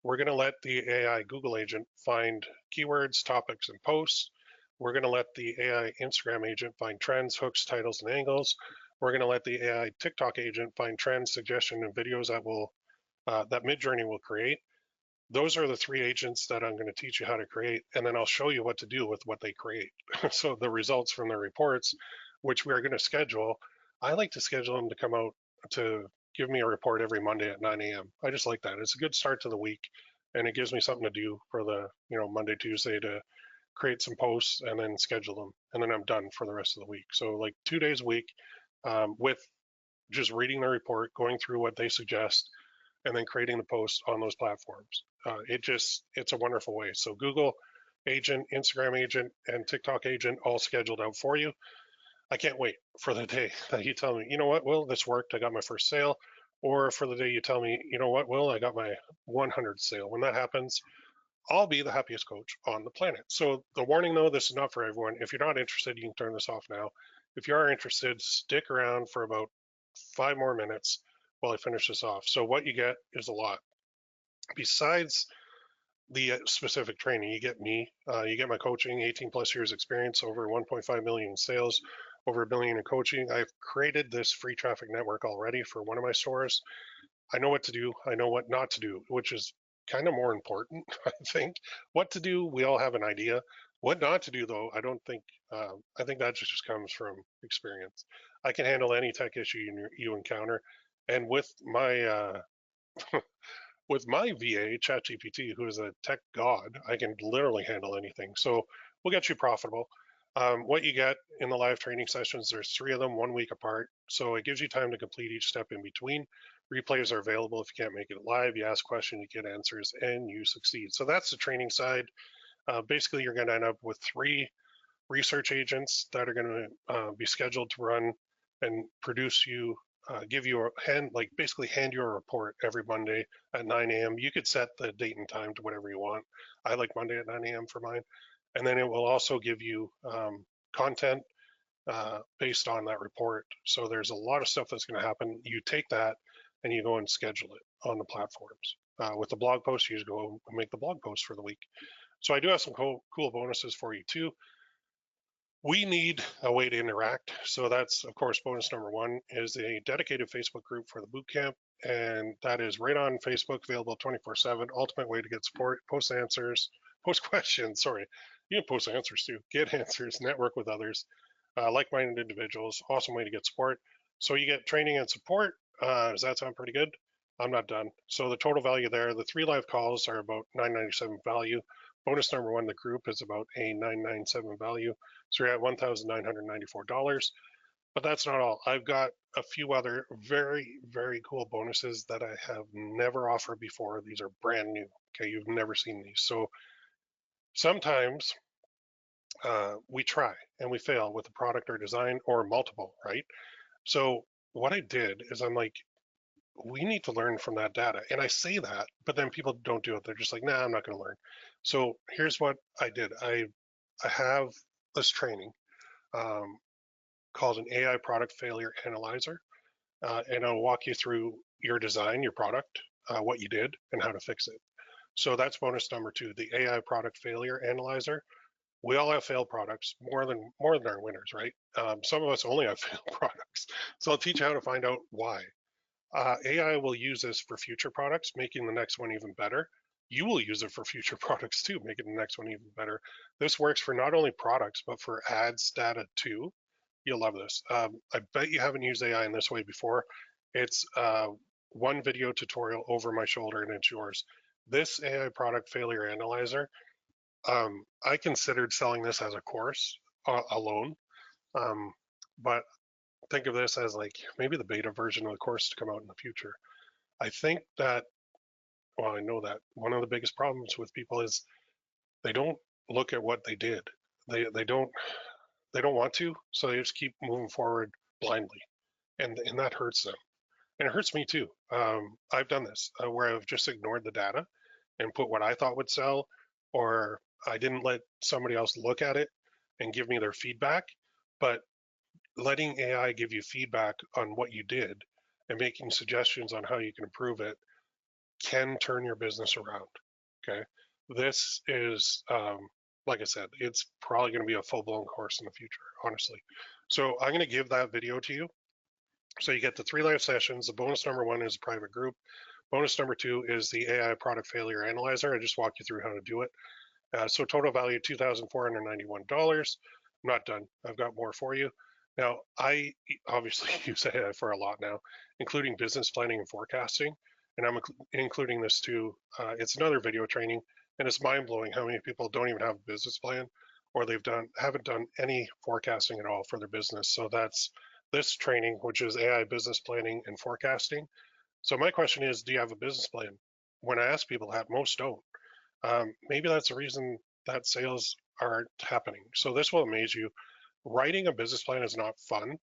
Speaker 1: We're going to let the AI Google agent find keywords, topics, and posts. We're going to let the AI Instagram agent find trends, hooks, titles, and angles. We're going to let the AI TikTok agent find trends, suggestion, and videos that Midjourney will create. Those are the 3 agents that I'm going to teach you how to create, and then I'll show you what to do with what they create. So the results from the reports, which we are going to schedule, I like to schedule them to come out to give me a report every Monday at 9 a.m. I just like that. It's a good start to the week, and it gives me something to do for the Monday, Tuesday to create some posts and then schedule them, and then I'm done for the rest of the week. So like 2 days a week with just reading the report, going through what they suggest, and then creating the posts on those platforms. It's a wonderful way. So Google agent, Instagram agent, and TikTok agent all scheduled out for you. I can't wait for the day that you tell me, you know what, Will, this worked. I got my first sale. Or for the day you tell me, you know what, Will, I got my 100th sale. When that happens, I'll be the happiest coach on the planet. So the warning though, this is not for everyone. If you're not interested, you can turn this off now. If you are interested, stick around for about 5 more minutes while I finish this off. So what you get is a lot. Besides the specific training, you get me, you get my coaching, 18 plus years experience, over 1.5 million in sales, over 1 billion in coaching. I've created this free traffic network already for one of my stores. I know what to do. I know what not to do, which is kind of more important, I think. What to do, we all have an idea. What not to do, though, I don't think. I think that just comes from experience. I can handle any tech issue you encounter, and with my VA, ChatGPT, who is a tech god, I can literally handle anything. So we'll get you profitable. What you get in the live training sessions, there's 3 of them, 1 week apart. So it gives you time to complete each step in between. Replays are available if you can't make it live. You ask questions, you get answers, and you succeed. So that's the training side. Basically, you're going to end up with 3 research agents that are going to be scheduled to run and produce you, give you basically hand you a report every Monday at 9 a.m. You could set the date and time to whatever you want. I like Monday at 9 a.m. for mine. And then it will also give you content based on that report. So there's a lot of stuff that's going to happen. You take that and you go and schedule it on the platforms. With the blog post, you just go and make the blog post for the week. So I do have some cool bonuses for you too. We need a way to interact. So that's, of course, bonus number 1 is a dedicated Facebook group for the bootcamp. And that is right on Facebook, available 24/7. Ultimate way to get support, post questions, sorry. You can post answers too, get answers, network with others, like-minded individuals, awesome way to get support. So you get training and support. Does that sound pretty good? I'm not done. So the total value there, the 3 live calls are about $997 value. Bonus number 1, the group, is about a $997 value. So you're at $1,994. But that's not all. I've got a few other very, very cool bonuses that I have never offered before. These are brand new. Okay, you've never seen these. So sometimes we try and we fail with a product or design or multiple, right? So what I did is I'm like, we need to learn from that data. And I say that, but then people don't do it. They're just like, nah, I'm not going to learn. So here's what I did. I have this training called an AI product failure analyzer. And I'll walk you through your design, your product, what you did, and how to fix it. So that's bonus number 2, the AI product failure analyzer. We all have failed products, more than our winners, right? Some of us only have failed products. So I'll teach you how to find out why. AI will use this for future products, making the next one even better. You will use it for future products too, making the next one even better. This works for not only products, but for ads data too. You'll love this. I bet you haven't used AI in this way before. It's one video tutorial over my shoulder and it's yours. This AI product failure analyzer, I considered selling this as a course alone, but think of this as like maybe the beta version of the course to come out in the future. I think that, well, I know that one of the biggest problems with people is they don't look at what they did. They don't want to, so they just keep moving forward blindly, and that hurts them, and it hurts me too. I've done this where I've just ignored the data and put what I thought would sell, or I didn't let somebody else look at it and give me their feedback. But letting AI give you feedback on what you did and making suggestions on how you can improve it can turn your business around. Okay, this is like I said, it's probably going to be a full-blown course in the future, honestly. So I'm going to give that video to you. So you get the 3 live sessions. The bonus number 1 is a private group. Bonus number 2 is the AI product failure analyzer. I just walked you through how to do it. So total value $2,491. I'm not done. I've got more for you. Now, I obviously use AI for a lot now, including business planning and forecasting. And I'm including this too. It's another video training, and it's mind-blowing how many people don't even have a business plan, or haven't done any forecasting at all for their business. So that's this training, which is AI business planning and forecasting. So my question is, do you have a business plan? When I ask people that, most don't. Maybe that's the reason that sales aren't happening. So this will amaze you. Writing a business plan is not fun.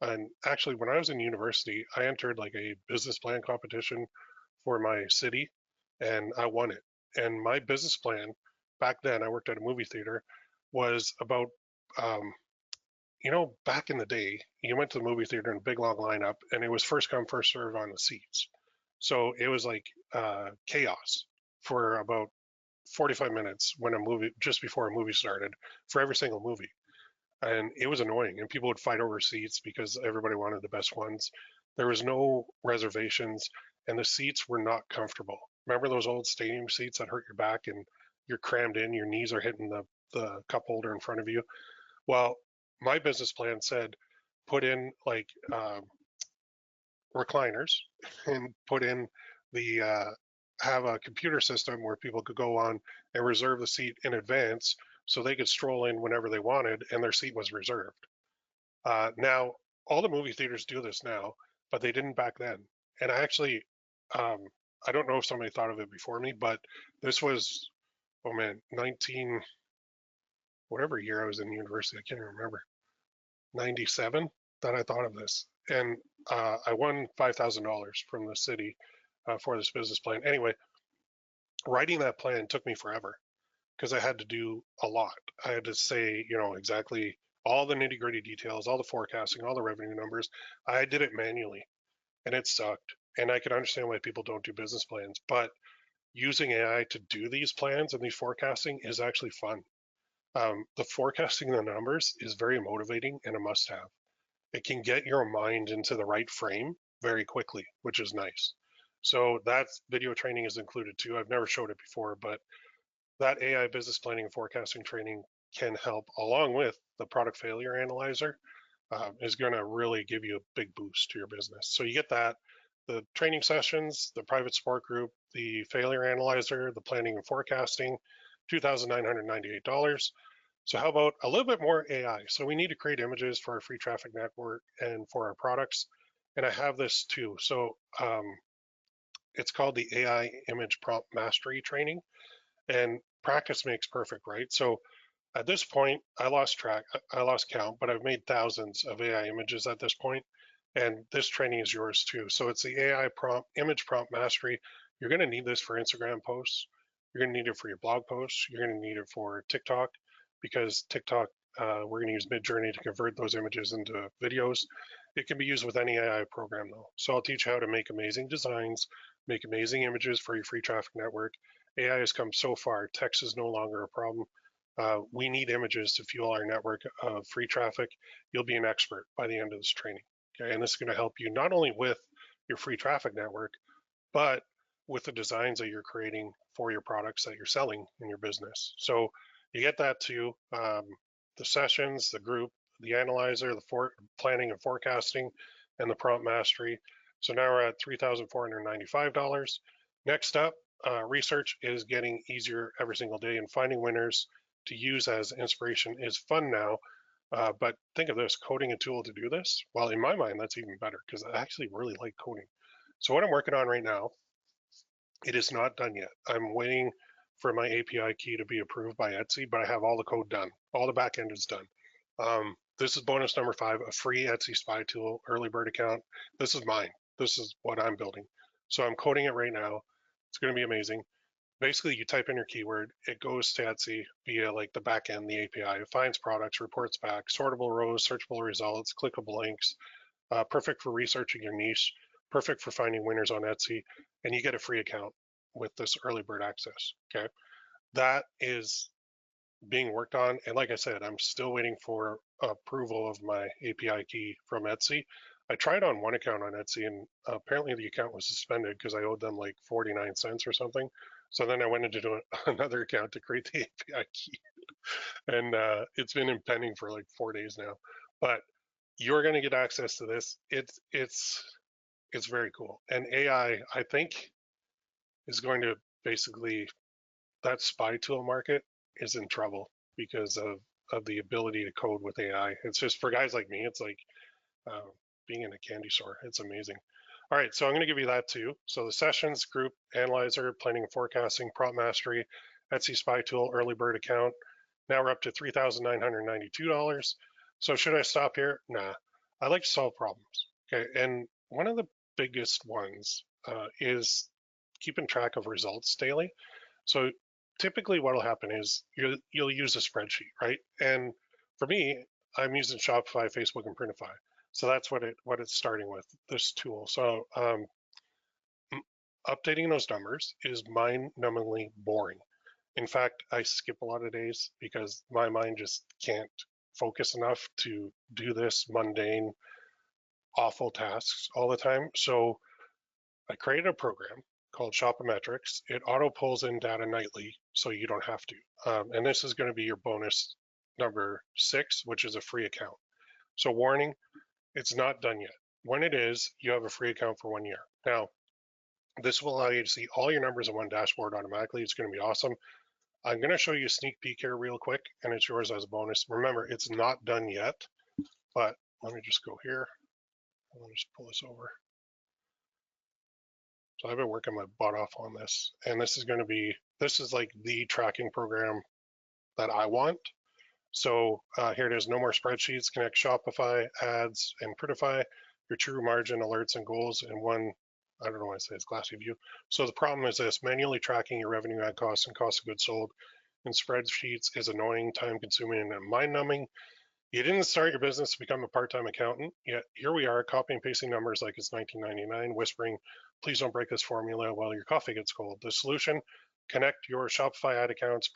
Speaker 1: And actually, when I was in university, I entered like a business plan competition for my city, and I won it. And my business plan back then, I worked at a movie theater, was about, back in the day, you went to the movie theater in a big long lineup, and it was first come, first serve on the seats. So it was like chaos for about 45 minutes just before a movie started, for every single movie. and it was annoying. And people would fight over seats because everybody wanted the best ones. There was no reservations, and the seats were not comfortable. Remember those old stadium seats that hurt your back and you're crammed in, your knees are hitting the cup holder in front of you? Well, my business plan said put in like recliners and put in the have a computer system where people could go on and reserve the seat in advance so they could stroll in whenever they wanted and their seat was reserved. Now, all the movie theaters do this now, but they didn't back then. And um, I don't know if somebody thought of it before me, but this was, oh man, 19, whatever year I was in university, I can't even remember, 97 that I thought of this. And I won $5,000 from the city for this business plan. Anyway, writing that plan took me forever because I had to do a lot. I had to say, exactly all the nitty gritty details, all the forecasting, all the revenue numbers. I did it manually and it sucked. And I can understand why people don't do business plans, but using AI to do these plans and these forecasting is actually fun. The forecasting the numbers is very motivating and a must have. It can get your mind into the right frame very quickly, which is nice. So that video training is included too. I've never showed it before, but that AI business planning and forecasting training can help along with the product failure analyzer is going to really give you a big boost to your business. So you get that, the training sessions, the private support group, the failure analyzer, the planning and forecasting, $2,998. So how about a little bit more AI? So we need to create images for our free traffic network and for our products. And I have this too. So it's called the AI image prompt mastery training, and practice makes perfect, right? So at this point, I lost track, I lost count, but I've made thousands of AI images at this point, and this training is yours too. So it's the AI image prompt mastery. You're going to need this for Instagram posts. You're going to need it for your blog posts. You're going to need it for TikTok because TikTok, we're going to use Midjourney to convert those images into videos. It can be used with any AI program though. So I'll teach you how to make amazing designs, make amazing images for your free traffic network. AI has come so far. Text is no longer a problem. We need images to fuel our network of free traffic. You'll be an expert by the end of this training. Okay, and this is going to help you not only with your free traffic network, but with the designs that you're creating for your products that you're selling in your business. So you get that too. The sessions, the group, the analyzer, the planning and forecasting, and the prompt mastery. So now we're at $3,495. Next up, research is getting easier every single day, and finding winners to use as inspiration is fun now. But think of this, coding a tool to do this. Well, in my mind, that's even better because I actually really like coding. So what I'm working on right now, it is not done yet. I'm waiting for my API key to be approved by Etsy, but I have all the code done. All the back end is done. This is bonus number 5, a free Etsy spy tool, early bird account. This is mine. This is what I'm building. So I'm coding it right now. It's going to be amazing. Basically, you type in your keyword, it goes to Etsy via like the back end, the API. It finds products, reports back, sortable rows, searchable results, clickable links, perfect for researching your niche, perfect for finding winners on Etsy, and you get a free account with this early bird access. Okay, that is being worked on, and like I said, I'm still waiting for approval of my API key from Etsy. I tried on one account on Etsy, and apparently the account was suspended because I owed them like 49 cents or something. So then I went into another account to create the API key, and it's been impending for like 4 days now. But you're going to get access to this. It's very cool. And I think, is going to basically, that spy tool market is in trouble because of the ability to code with AI. It's just for guys like me, it's like uh, being in a candy store. It's amazing. All right, so I'm going to give you that too. So the sessions, group, analyzer, planning and forecasting, prompt mastery, Etsy spy tool, early bird account. Now we're up to $3,992. So should I stop here? Nah. I like to solve problems. Okay, and one of the biggest ones is keeping track of results daily. So typically what will happen is you'll use a spreadsheet, right? And for me, I'm using Shopify, Facebook, and Printify. So that's what it's starting with, this tool. So updating those numbers is mind-numbingly boring. In fact, I skip a lot of days because my mind just can't focus enough to do this mundane, awful tasks all the time. So I created a program called Shopometrics. It auto pulls in data nightly, so you don't have to. And this is going to be your bonus number 6, which is a free account. So warning, it's not done yet. When it is, you have a free account for 1 year. Now, this will allow you to see all your numbers in one dashboard automatically. It's going to be awesome. I'm going to show you a sneak peek here real quick, and it's yours as a bonus. Remember, it's not done yet, but let me just go here. Let me just pull this over. So I've been working my butt off on this, and this is like the tracking program that I want. So here it is, no more spreadsheets, connect Shopify, ads, and Printify, your true margin, alerts, and goals in one, I don't know why I say it's glassy view. So the problem is this, manually tracking your revenue, ad costs, and cost of goods sold in spreadsheets is annoying, time consuming, and mind numbing. You didn't start your business to become a part-time accountant, yet here we are copying and pasting numbers like it's 1999, whispering, please don't break this formula while your coffee gets cold. The solution, connect your Shopify ad accounts,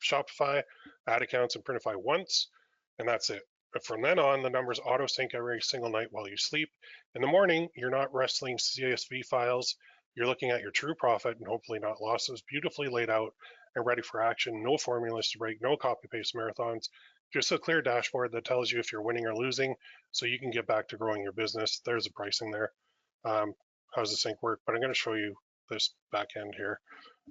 Speaker 1: Shopify ad accounts and Printify once, and that's it. But from then on, the numbers auto sync every single night while you sleep. In the morning, you're not wrestling CSV files. You're looking at your true profit and hopefully not losses, beautifully laid out and ready for action. No formulas to break, no copy paste marathons, just a clear dashboard that tells you if you're winning or losing so you can get back to growing your business. There's the pricing there. How does the sync work? But I'm going to show you this back end here.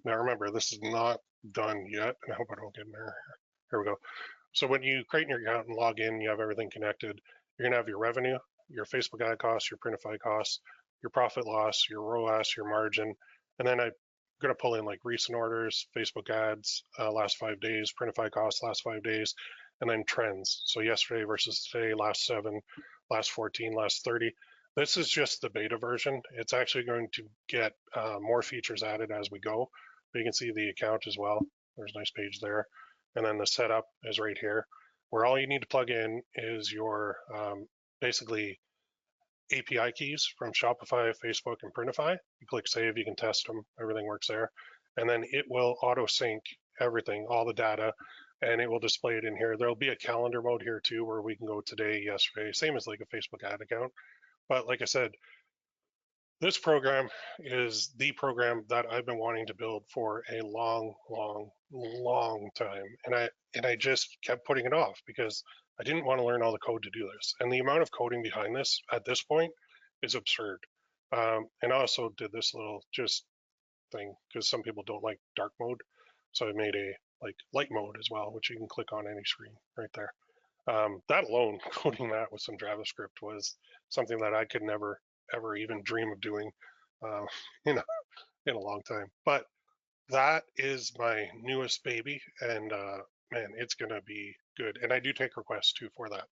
Speaker 1: Now remember, this is not done yet, and I hope I don't get in there. Here we go. So when you create your account and log in, you have everything connected. You're gonna have your revenue, your Facebook ad costs, your Printify costs, your profit loss, your ROAS, your margin, and then I'm gonna pull in like recent orders, Facebook ads, last 5 days, Printify costs, last 5 days, and then trends. So yesterday versus today, last 7, last 14, last 30. This is just the beta version. It's actually going to get more features added as we go. But you can see the account as well. There's a nice page there. And then the setup is right here, where all you need to plug in is your basically API keys from Shopify, Facebook, and Printify. You click save, you can test them, everything works there. And then it will auto sync everything, all the data, and it will display it in here. There'll be a calendar mode here too, where we can go today, yesterday, same as like a Facebook ad account. But like I said, this program is the program that I've been wanting to build for a long time. And I just kept putting it off because I didn't want to learn all the code to do this. And the amount of coding behind this at this point is absurd. And I also did this little just thing because some people don't like dark mode. So I made a like light mode as well, which you can click on any screen right there. That alone, coding that with some JavaScript was something that I could never, ever even dream of doing, in a long time. But that is my newest baby, and man, it's gonna be good. And I do take requests too for that.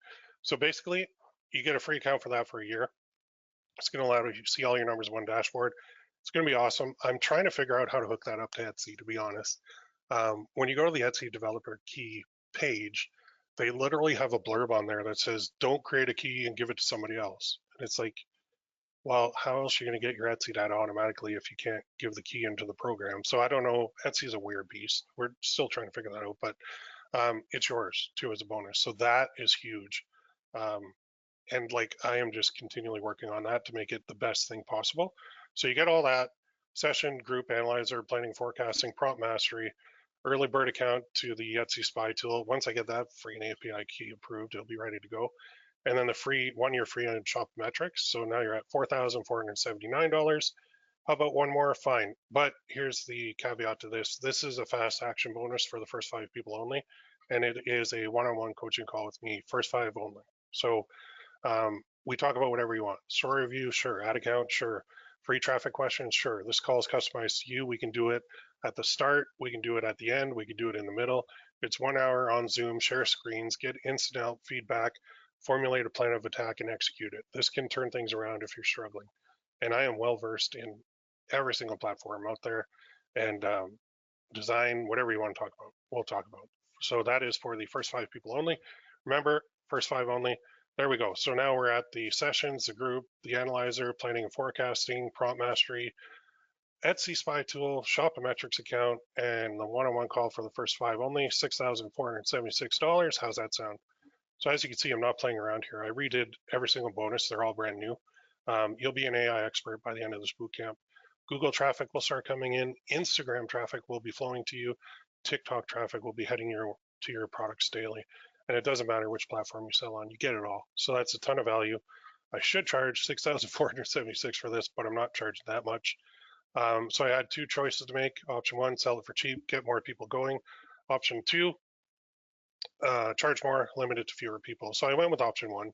Speaker 1: So basically, you get a free account for that for a year. It's gonna allow you to see all your numbers in one dashboard. It's gonna be awesome. I'm trying to figure out how to hook that up to Etsy, to be honest. When you go to the Etsy developer key page, they literally have a blurb on there that says, don't create a key and give it to somebody else. And it's like, well, how else are you going to get your Etsy data automatically if you can't give the key into the program? So I don't know. Etsy is a weird beast. We're still trying to figure that out, but it's yours too as a bonus. So that is huge. And like I am just continually working on that to make it the best thing possible. So you get all that session, group analyzer, planning, forecasting, prompt mastery, early bird account to the Etsy spy tool. Once I get that free and API key approved, it'll be ready to go. And then the free 1 year free on Shopometrics. So now you're at $4,479. How about one more? Fine. But here's the caveat to this. This is a fast action bonus for the first 5 people only. And it is a one-on-one coaching call with me, first 5 only. So we talk about whatever you want. Story review, sure. Ad account, sure. Free traffic questions, sure. This call is customized to you. We can do it at the start. We can do it at the end. We can do it in the middle. It's 1 hour on Zoom, share screens, get instant help, feedback, formulate a plan of attack, and execute it. This can turn things around if you're struggling. And I am well versed in every single platform out there, and design, whatever you want to talk about, we'll talk about. So that is for the first 5 people only. Remember, first 5 only. There we go. So now we're at the sessions, the group, the analyzer, planning and forecasting, prompt mastery, Etsy Spy Tool, Shopometrics account, and the one-on-one call for the first 5 only, $6,476. How's that sound? So as you can see, I'm not playing around here. I redid every single bonus. They're all brand new. You'll be an AI expert by the end of this boot camp. Google traffic will start coming in. Instagram traffic will be flowing to you. TikTok traffic will be heading to your products daily. And it doesn't matter which platform you sell on, you get it all. So that's a ton of value. I should charge $6,476 for this, but I'm not charging that much. So I had 2 choices to make. Option 1, sell it for cheap, get more people going. Option 2, charge more, limited to fewer people. So I went with option 1.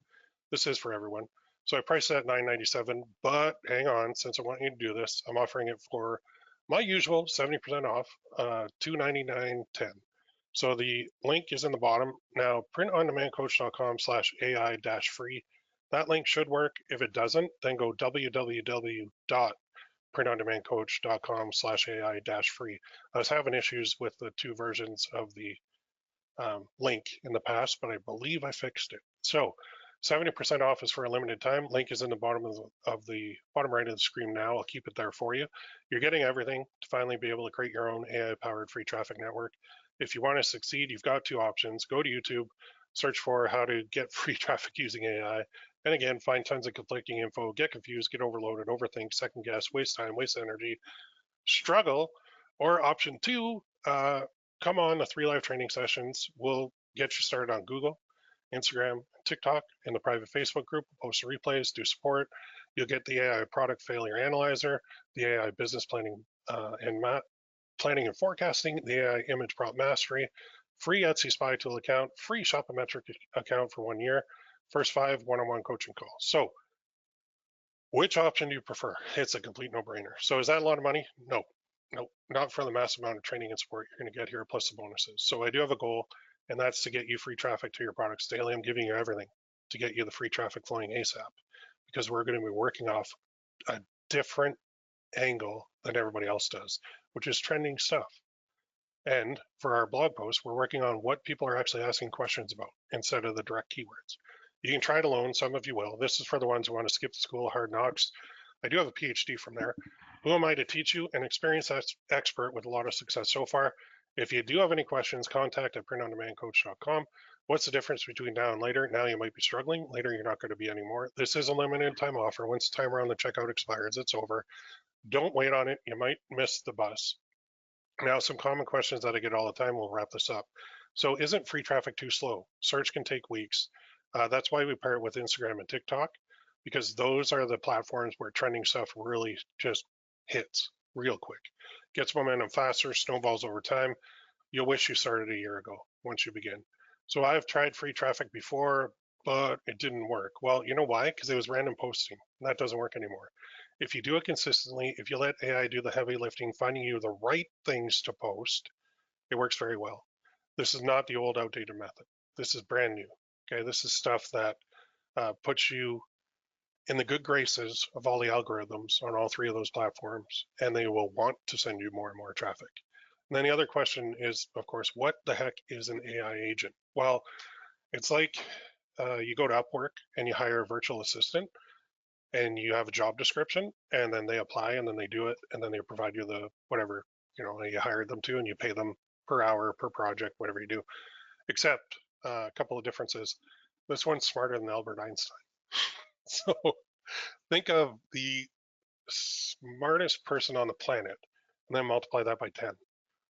Speaker 1: This is for everyone. So I priced it at $9.97, but hang on, since I want you to do this, I'm offering it for my usual 70% off, $299.10. So the link is in the bottom. Now, printondemandcoach.com/AI-free. That link should work. If it doesn't, then go www.printondemandcoach.com/AI-free. I was having issues with the 2 versions of the link in the past, but I believe I fixed it. So 70% off is for a limited time. Link is in the bottom of the bottom right of the screen now. I'll keep it there for you. You're getting everything to finally be able to create your own AI-powered free traffic network. If you want to succeed, you've got 2 options. Go to YouTube, search for how to get free traffic using AI. And again, find tons of conflicting info, get confused, get overloaded, overthink, second guess, waste time, waste energy, struggle. Or option 2, come on the 3 live training sessions. We'll get you started on Google, Instagram, TikTok, in the private Facebook group. Post the replays, do support. You'll get the AI product failure analyzer, the AI business planning planning and forecasting, the AI image prompt mastery, free Etsy Spy Tool account, free Shopometric account for 1 year, first 5 one-on-one coaching calls. So which option do you prefer? It's a complete no-brainer. So is that a lot of money? No, not for the massive amount of training and support you're going to get here, plus the bonuses. So I do have a goal, and that's to get you free traffic to your products daily. I'm giving you everything to get you the free traffic flowing ASAP, because we're going to be working off a different angle than everybody else does, which is trending stuff. And for our blog post, we're working on what people are actually asking questions about instead of the direct keywords. You can try it alone. Some of you will. This is for the ones who want to skip the school of hard knocks. I do have a PhD from there. Who am I to teach you? An experienced expert with a lot of success so far. If you do have any questions, contact at printondemandcoach.com. What's the difference between now and later? Now you might be struggling. Later, you're not going to be anymore. This is a limited time offer. Once the timer on the checkout expires, it's over. Don't wait on it. You might miss the bus. Now, some common questions that I get all the time, we'll wrap this up. So isn't free traffic too slow? Search can take weeks. That's why we pair it with Instagram and TikTok, because those are the platforms where trending stuff really just hits real quick. Gets momentum faster, snowballs over time. You'll wish you started a year ago once you begin. So I've tried free traffic before, but it didn't work. Well, you know why? Because it was random posting. That doesn't work anymore. If you do it consistently, if you let AI do the heavy lifting, finding you the right things to post, it works very well. This is not the old outdated method. This is brand new. Okay, this is stuff that puts you in the good graces of all the algorithms on all 3 of those platforms, and they will want to send you more and more traffic. And then the other question is, of course, what the heck is an AI agent? Well, it's like you go to Upwork and you hire a virtual assistant, and you have a job description, and then they apply, and then they do it, and then they provide you the whatever you hired them to, and you pay them per hour, per project, whatever you do. Except a couple of differences. This one's smarter than Albert Einstein. So think of the smartest person on the planet, and then multiply that by 10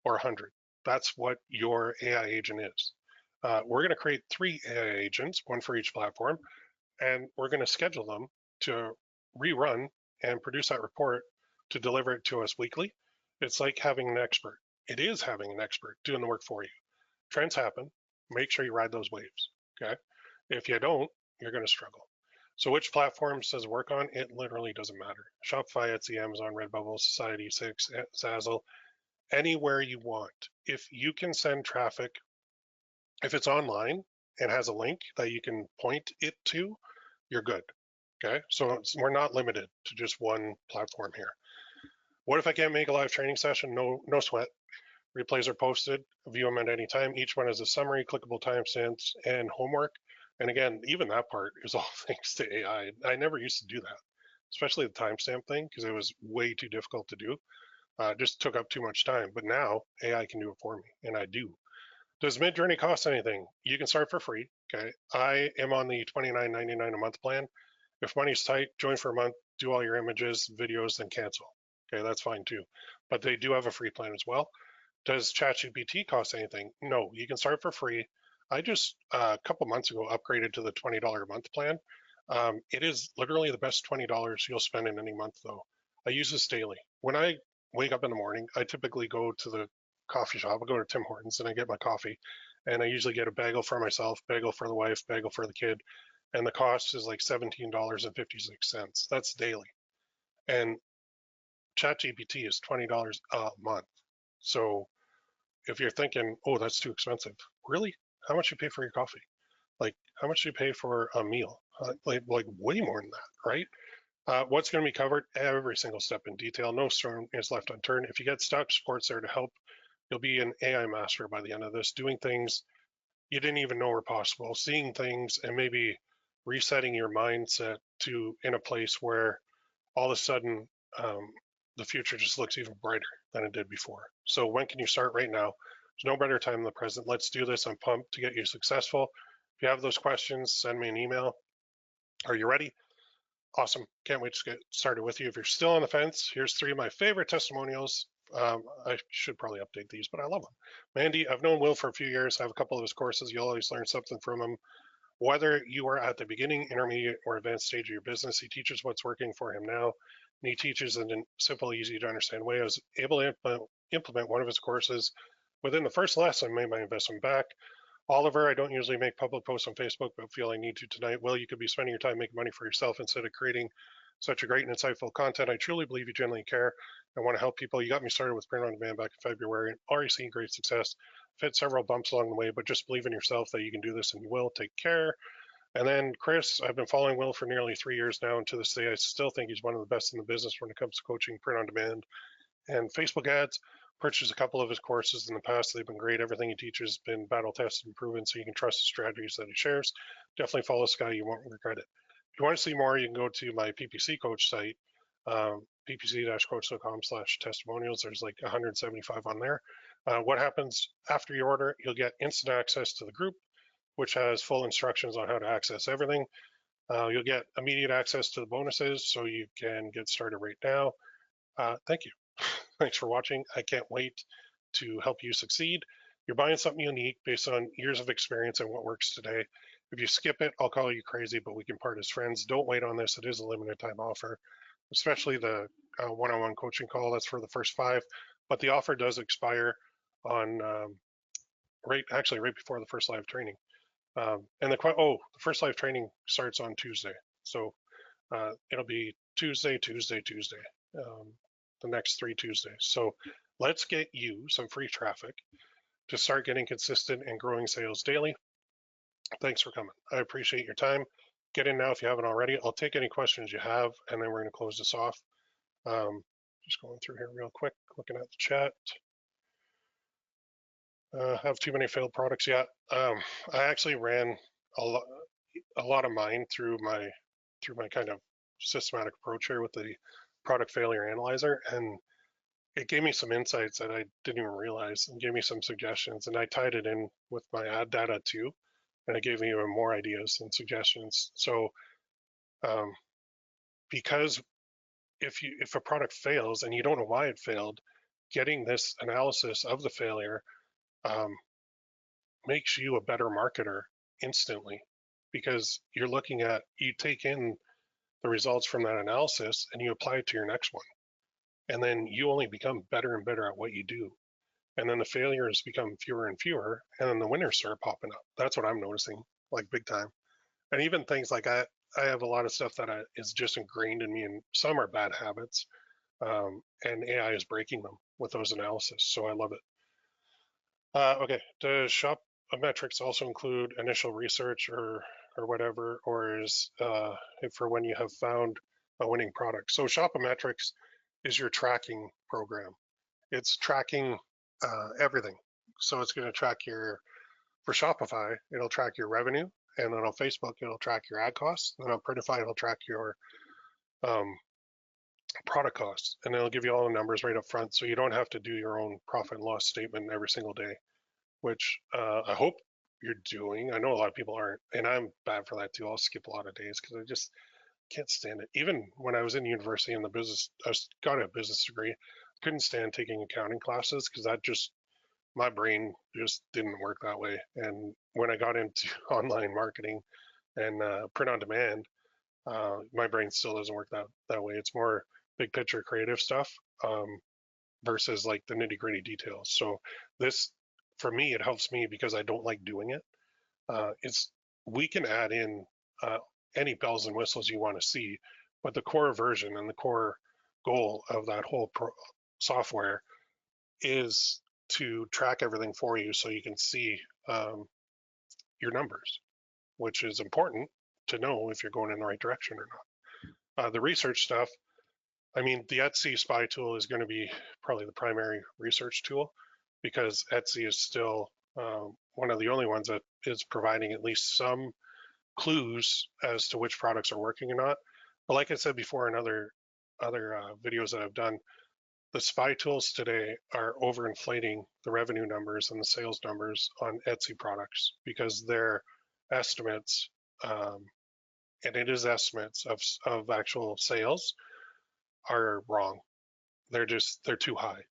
Speaker 1: or 100. That's what your AI agent is. We're going to create 3 AI agents, 1 for each platform, and we're going to schedule them to rerun and produce that report to deliver it to us weekly. It's like having an expert. It is having an expert doing the work for you. Trends happen. Make sure you ride those waves. Okay. If you don't, you're going to struggle. So which platforms does it work on? It literally doesn't matter. Shopify, Etsy, Amazon, Redbubble, Society6, Zazzle, anywhere you want. If you can send traffic, if it's online and has a link that you can point it to, you're good. Okay, so we're not limited to just one platform here. What if I can't make a live training session? No sweat. Replays are posted. View them at any time. Each one has a summary, clickable timestamps, and homework. And again, even that part is all thanks to AI. I never used to do that. especially the timestamp thing, because it was way too difficult to do. Just took up too much time. But now AI can do it for me, and I do. Does Midjourney cost anything? You can start for free. Okay. I am on the $29.99 a month plan. If money's tight, join for a month, do all your images, videos, then cancel. Okay, that's fine too. But they do have a free plan as well. Does ChatGPT cost anything? No, you can start for free. I just a couple months ago upgraded to the $20 a month plan. It is literally the best $20 you'll spend in any month, though. I use this daily. When I wake up in the morning, I typically go to the coffee shop. I go to Tim Hortons and I get my coffee, and I usually get a bagel for myself, bagel for the wife, bagel for the kid, and the cost is like $17.56. That's daily. And ChatGPT is $20 a month. So if you're thinking, oh, that's too expensive, really? How much you pay for your coffee? Like, how much do you pay for a meal? Like way more than that, right? What's going to be covered? Every single step in detail. No stone is left unturned. If you get stuck, support's there to help. You'll be an AI master by the end of this, doing things you didn't even know were possible, seeing things and maybe resetting your mindset to in a place where all of a sudden the future just looks even brighter than it did before. So when can you start? Right now. There's no better time than the present. Let's do this. I'm pumped to get you successful. If you have those questions, send me an email. Are you ready? Awesome. Can't wait to get started with you. If you're still on the fence, here's 3 of my favorite testimonials. I should probably update these, but I love them. Mandy, I've known Will for a few years. I have a couple of his courses. You'll always learn something from him. Whether you are at the beginning, intermediate, or advanced stage of your business, he teaches what's working for him now. And he teaches in a simple, easy to understand way. I was able to implement one of his courses within the first lesson, made my investment back. Oliver, I don't usually make public posts on Facebook, but feel I need to tonight. Will, you could be spending your time making money for yourself instead of creating such a great and insightful content. I truly believe you genuinely care and want to help people. You got me started with print on demand back in February and already seen great success. I've hit several bumps along the way, but just believe in yourself that you can do this and you will. Take care. And then Chris, I've been following Will for nearly 3 years now, and to this day, I still think he's one of the best in the business when it comes to coaching, print on demand, and Facebook ads. Purchased a couple of his courses in the past. They've been great. Everything he teaches has been battle tested and proven, so you can trust the strategies that he shares. Definitely follow this guy. You won't regret it. If you want to see more, you can go to my PPC coach site, ppc-coach.com/testimonials. There's like 175 on there. What happens after you order? You'll get instant access to the group, which has full instructions on how to access everything. You'll get immediate access to the bonuses, so you can get started right now. Thank you. Thanks for watching. I can't wait to help you succeed. You're buying something unique based on years of experience and what works today. If you skip it, I'll call you crazy, but we can part as friends. Don't wait on this. It is a limited time offer, especially the one-on-one coaching call. That's for the first 5, but the offer does expire on right before the first live training. And the first live training starts on Tuesday. So it'll be Tuesday, the next 3 Tuesdays. So let's get you some free traffic to start getting consistent and growing sales daily. Thanks for coming. I appreciate your time. Get in now if you haven't already. I'll take any questions you have, and then we're going to close this off. Just going through here real quick, looking at the chat. Have too many failed products yet? I actually ran a lot of mine through my kind of systematic approach here with the product failure analyzer, and it gave me some insights that I didn't even realize, and gave me some suggestions, and I tied it in with my ad data too, and it gave me even more ideas and suggestions. So because if a product fails and you don't know why it failed, getting this analysis of the failure makes you a better marketer instantly, because you take in the results from that analysis and you apply it to your next one. And then you only become better and better at what you do. And then the failures become fewer and fewer, and then the winners start popping up. That's what I'm noticing, like big time. And even things like I have a lot of stuff that is just ingrained in me, and some are bad habits, and AI is breaking them with those analysis. So I love it. Okay, does Shop-O-Metrics also include initial research or whatever, or is it for when you have found a winning product? So Shop-O-Metrics is your tracking program. It's tracking everything. So it's going to track for Shopify, it'll track your revenue, and then on Facebook, it'll track your ad costs, and on Printify, it'll track your product costs, and it'll give you all the numbers right up front, so you don't have to do your own profit and loss statement every single day, which I hope you're doing. I know a lot of people aren't, and I'm bad for that too. I'll skip a lot of days because I just can't stand it. Even when I was in university in the business, got a business degree, couldn't stand taking accounting classes because that just, my brain just didn't work that way. And when I got into online marketing and print on demand, my brain still doesn't work that way. It's more big picture creative stuff versus like the nitty gritty details. So this, for me, it helps me because I don't like doing it. It's, we can add in any bells and whistles you want to see, but the core version and the core goal of that whole software is to track everything for you so you can see your numbers, which is important to know if you're going in the right direction or not. The research stuff, I mean, the Etsy spy tool is going to be probably the primary research tool because Etsy is still one of the only ones that is providing at least some clues as to which products are working or not. But like I said before in other videos that I've done, the spy tools today are overinflating the revenue numbers and the sales numbers on Etsy products because their estimates, and it is estimates of actual sales, are wrong. They're too high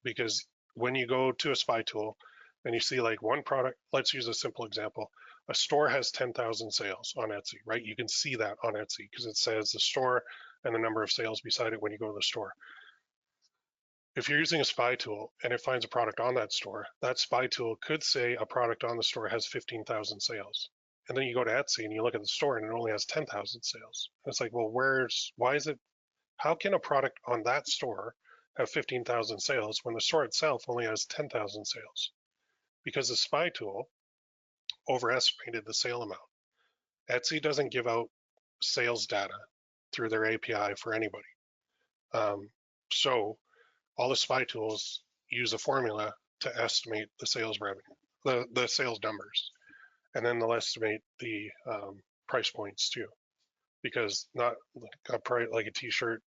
Speaker 1: because when you go to a spy tool and you see like one product, let's use a simple example. A store has 10,000 sales on Etsy, right? You can see that on Etsy because it says the store and the number of sales beside it when you go to the store. If you're using a spy tool and it finds a product on that store, that spy tool could say a product on the store has 15,000 sales. And then you go to Etsy and you look at the store and it only has 10,000 sales. And it's like, well, why is it, how can a product on that store have 15,000 sales when the store itself only has 10,000 sales? Because the spy tool overestimated the sale amount. Etsy doesn't give out sales data through their API for anybody. So all the spy tools use a formula to estimate the sales revenue, the sales numbers, and then they'll estimate the price points too, because not like a t-shirt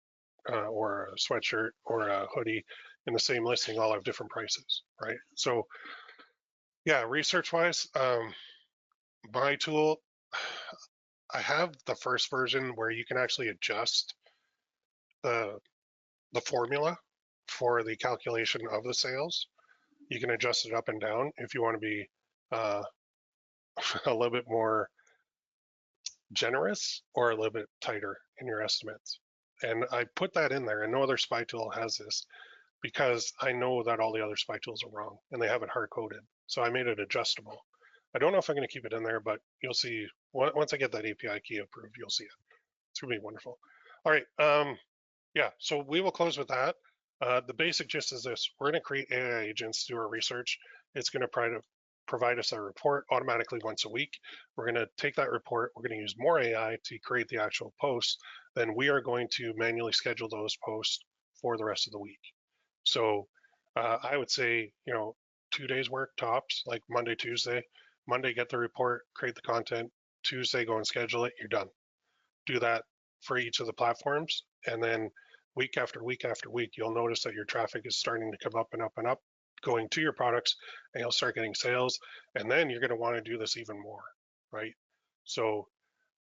Speaker 1: or a sweatshirt or a hoodie in the same listing all have different prices, right? So yeah, research wise, my tool, I have the first version where you can actually adjust the formula for the calculation of the sales. You can adjust it up and down if you want to be a little bit more generous or a little bit tighter in your estimates. And I put that in there, and no other spy tool has this because I know that all the other spy tools are wrong and they have it hard coded. So I made it adjustable. I don't know if I'm going to keep it in there, but you'll see once I get that API key approved, you'll see it. It's going to be wonderful. All right. Yeah, so we will close with that. The basic gist is this: we're going to create AI agents to do our research. It's going to provide us a report automatically once a week. We're going to take that report, we're going to use more AI to create the actual posts. Then we are going to manually schedule those posts for the rest of the week. So I would say, 2 days work tops, like Monday, Tuesday. Monday, get the report, create the content. Tuesday, go and schedule it. You're done. Do that for each of the platforms. And then week after week after week, you'll notice that your traffic is starting to come up and up and up, going to your products, and you'll start getting sales. And then you're going to want to do this even more, right? So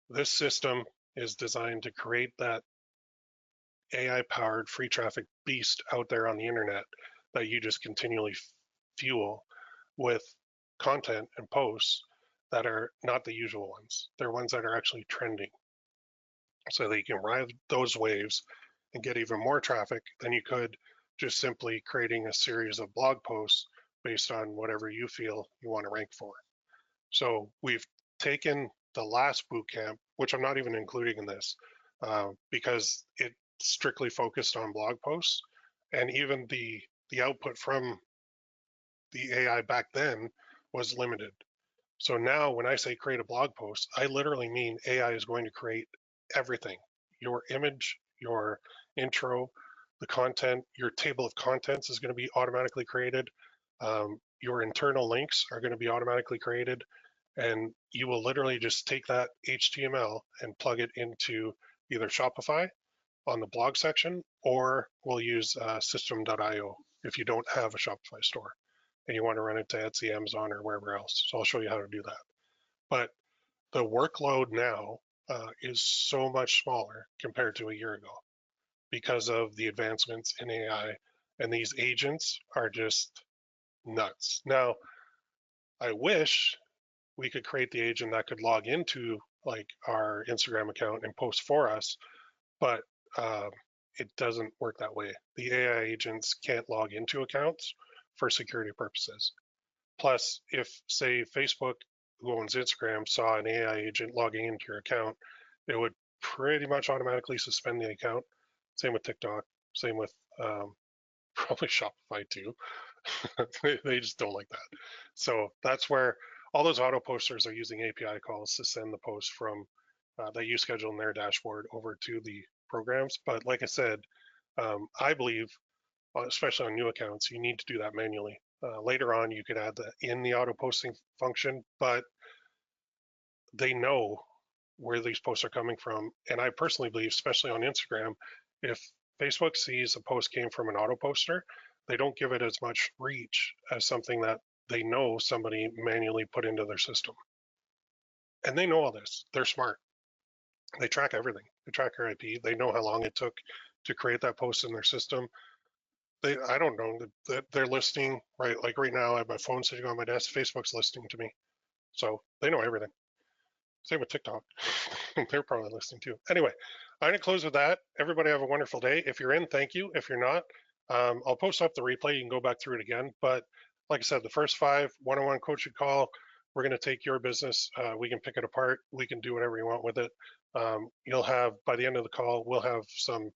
Speaker 1: this system is designed to create that AI-powered free traffic beast out there on the internet that you just continually fuel with content and posts that are not the usual ones. They're ones that are actually trending, so that you can ride those waves and get even more traffic than you could just simply creating a series of blog posts based on whatever you feel you want to rank for. So we've taken the last bootcamp, which I'm not even including in this, because it strictly focused on blog posts, and even the output from the AI back then was limited. So now when I say create a blog post, I literally mean AI is going to create everything: your image, your intro, the content, your table of contents is going to be automatically created. Your internal links are going to be automatically created. And you will literally just take that HTML and plug it into either Shopify on the blog section, or we'll use system.io if you don't have a Shopify store and you want to run it to Etsy, Amazon, or wherever else. So I'll show you how to do that. But the workload now is so much smaller compared to a year ago because of the advancements in AI, and these agents are just nuts. Now, I wish we could create the agent that could log into like our Instagram account and post for us, but it doesn't work that way. The AI agents can't log into accounts for security purposes. Plus, if say Facebook, who owns Instagram, saw an AI agent logging into your account, it would pretty much automatically suspend the account. Same with TikTok, same with probably Shopify too. They just don't like that. So that's where all those auto posters are using API calls to send the post from that you schedule in their dashboard over to the programs. But like I said, I believe, especially on new accounts, you need to do that manually. Later on, you could add that in the auto posting function, but they know where these posts are coming from. And I personally believe, especially on Instagram, if Facebook sees a post came from an auto poster, they don't give it as much reach as something that they know somebody manually put into their system. And they know all this. They're smart. They track everything. They track your IP. They know how long it took to create that post in their system. I don't know that they're listening, right? Like right now, I have my phone sitting on my desk. Facebook's listening to me. So they know everything. Same with TikTok. They're probably listening too. Anyway, I'm going to close with that. Everybody have a wonderful day. If you're in, thank you. If you're not, I'll post up the replay. You can go back through it again. But like I said, the first 5 one-on-one coaching call, we're going to take your business. We can pick it apart. We can do whatever you want with it. You'll have, by the end of the call, we'll have some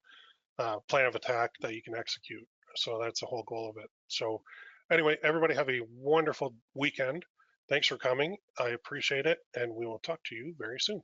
Speaker 1: plan of attack that you can execute. So that's the whole goal of it. So anyway, everybody have a wonderful weekend. Thanks for coming. I appreciate it. And we will talk to you very soon.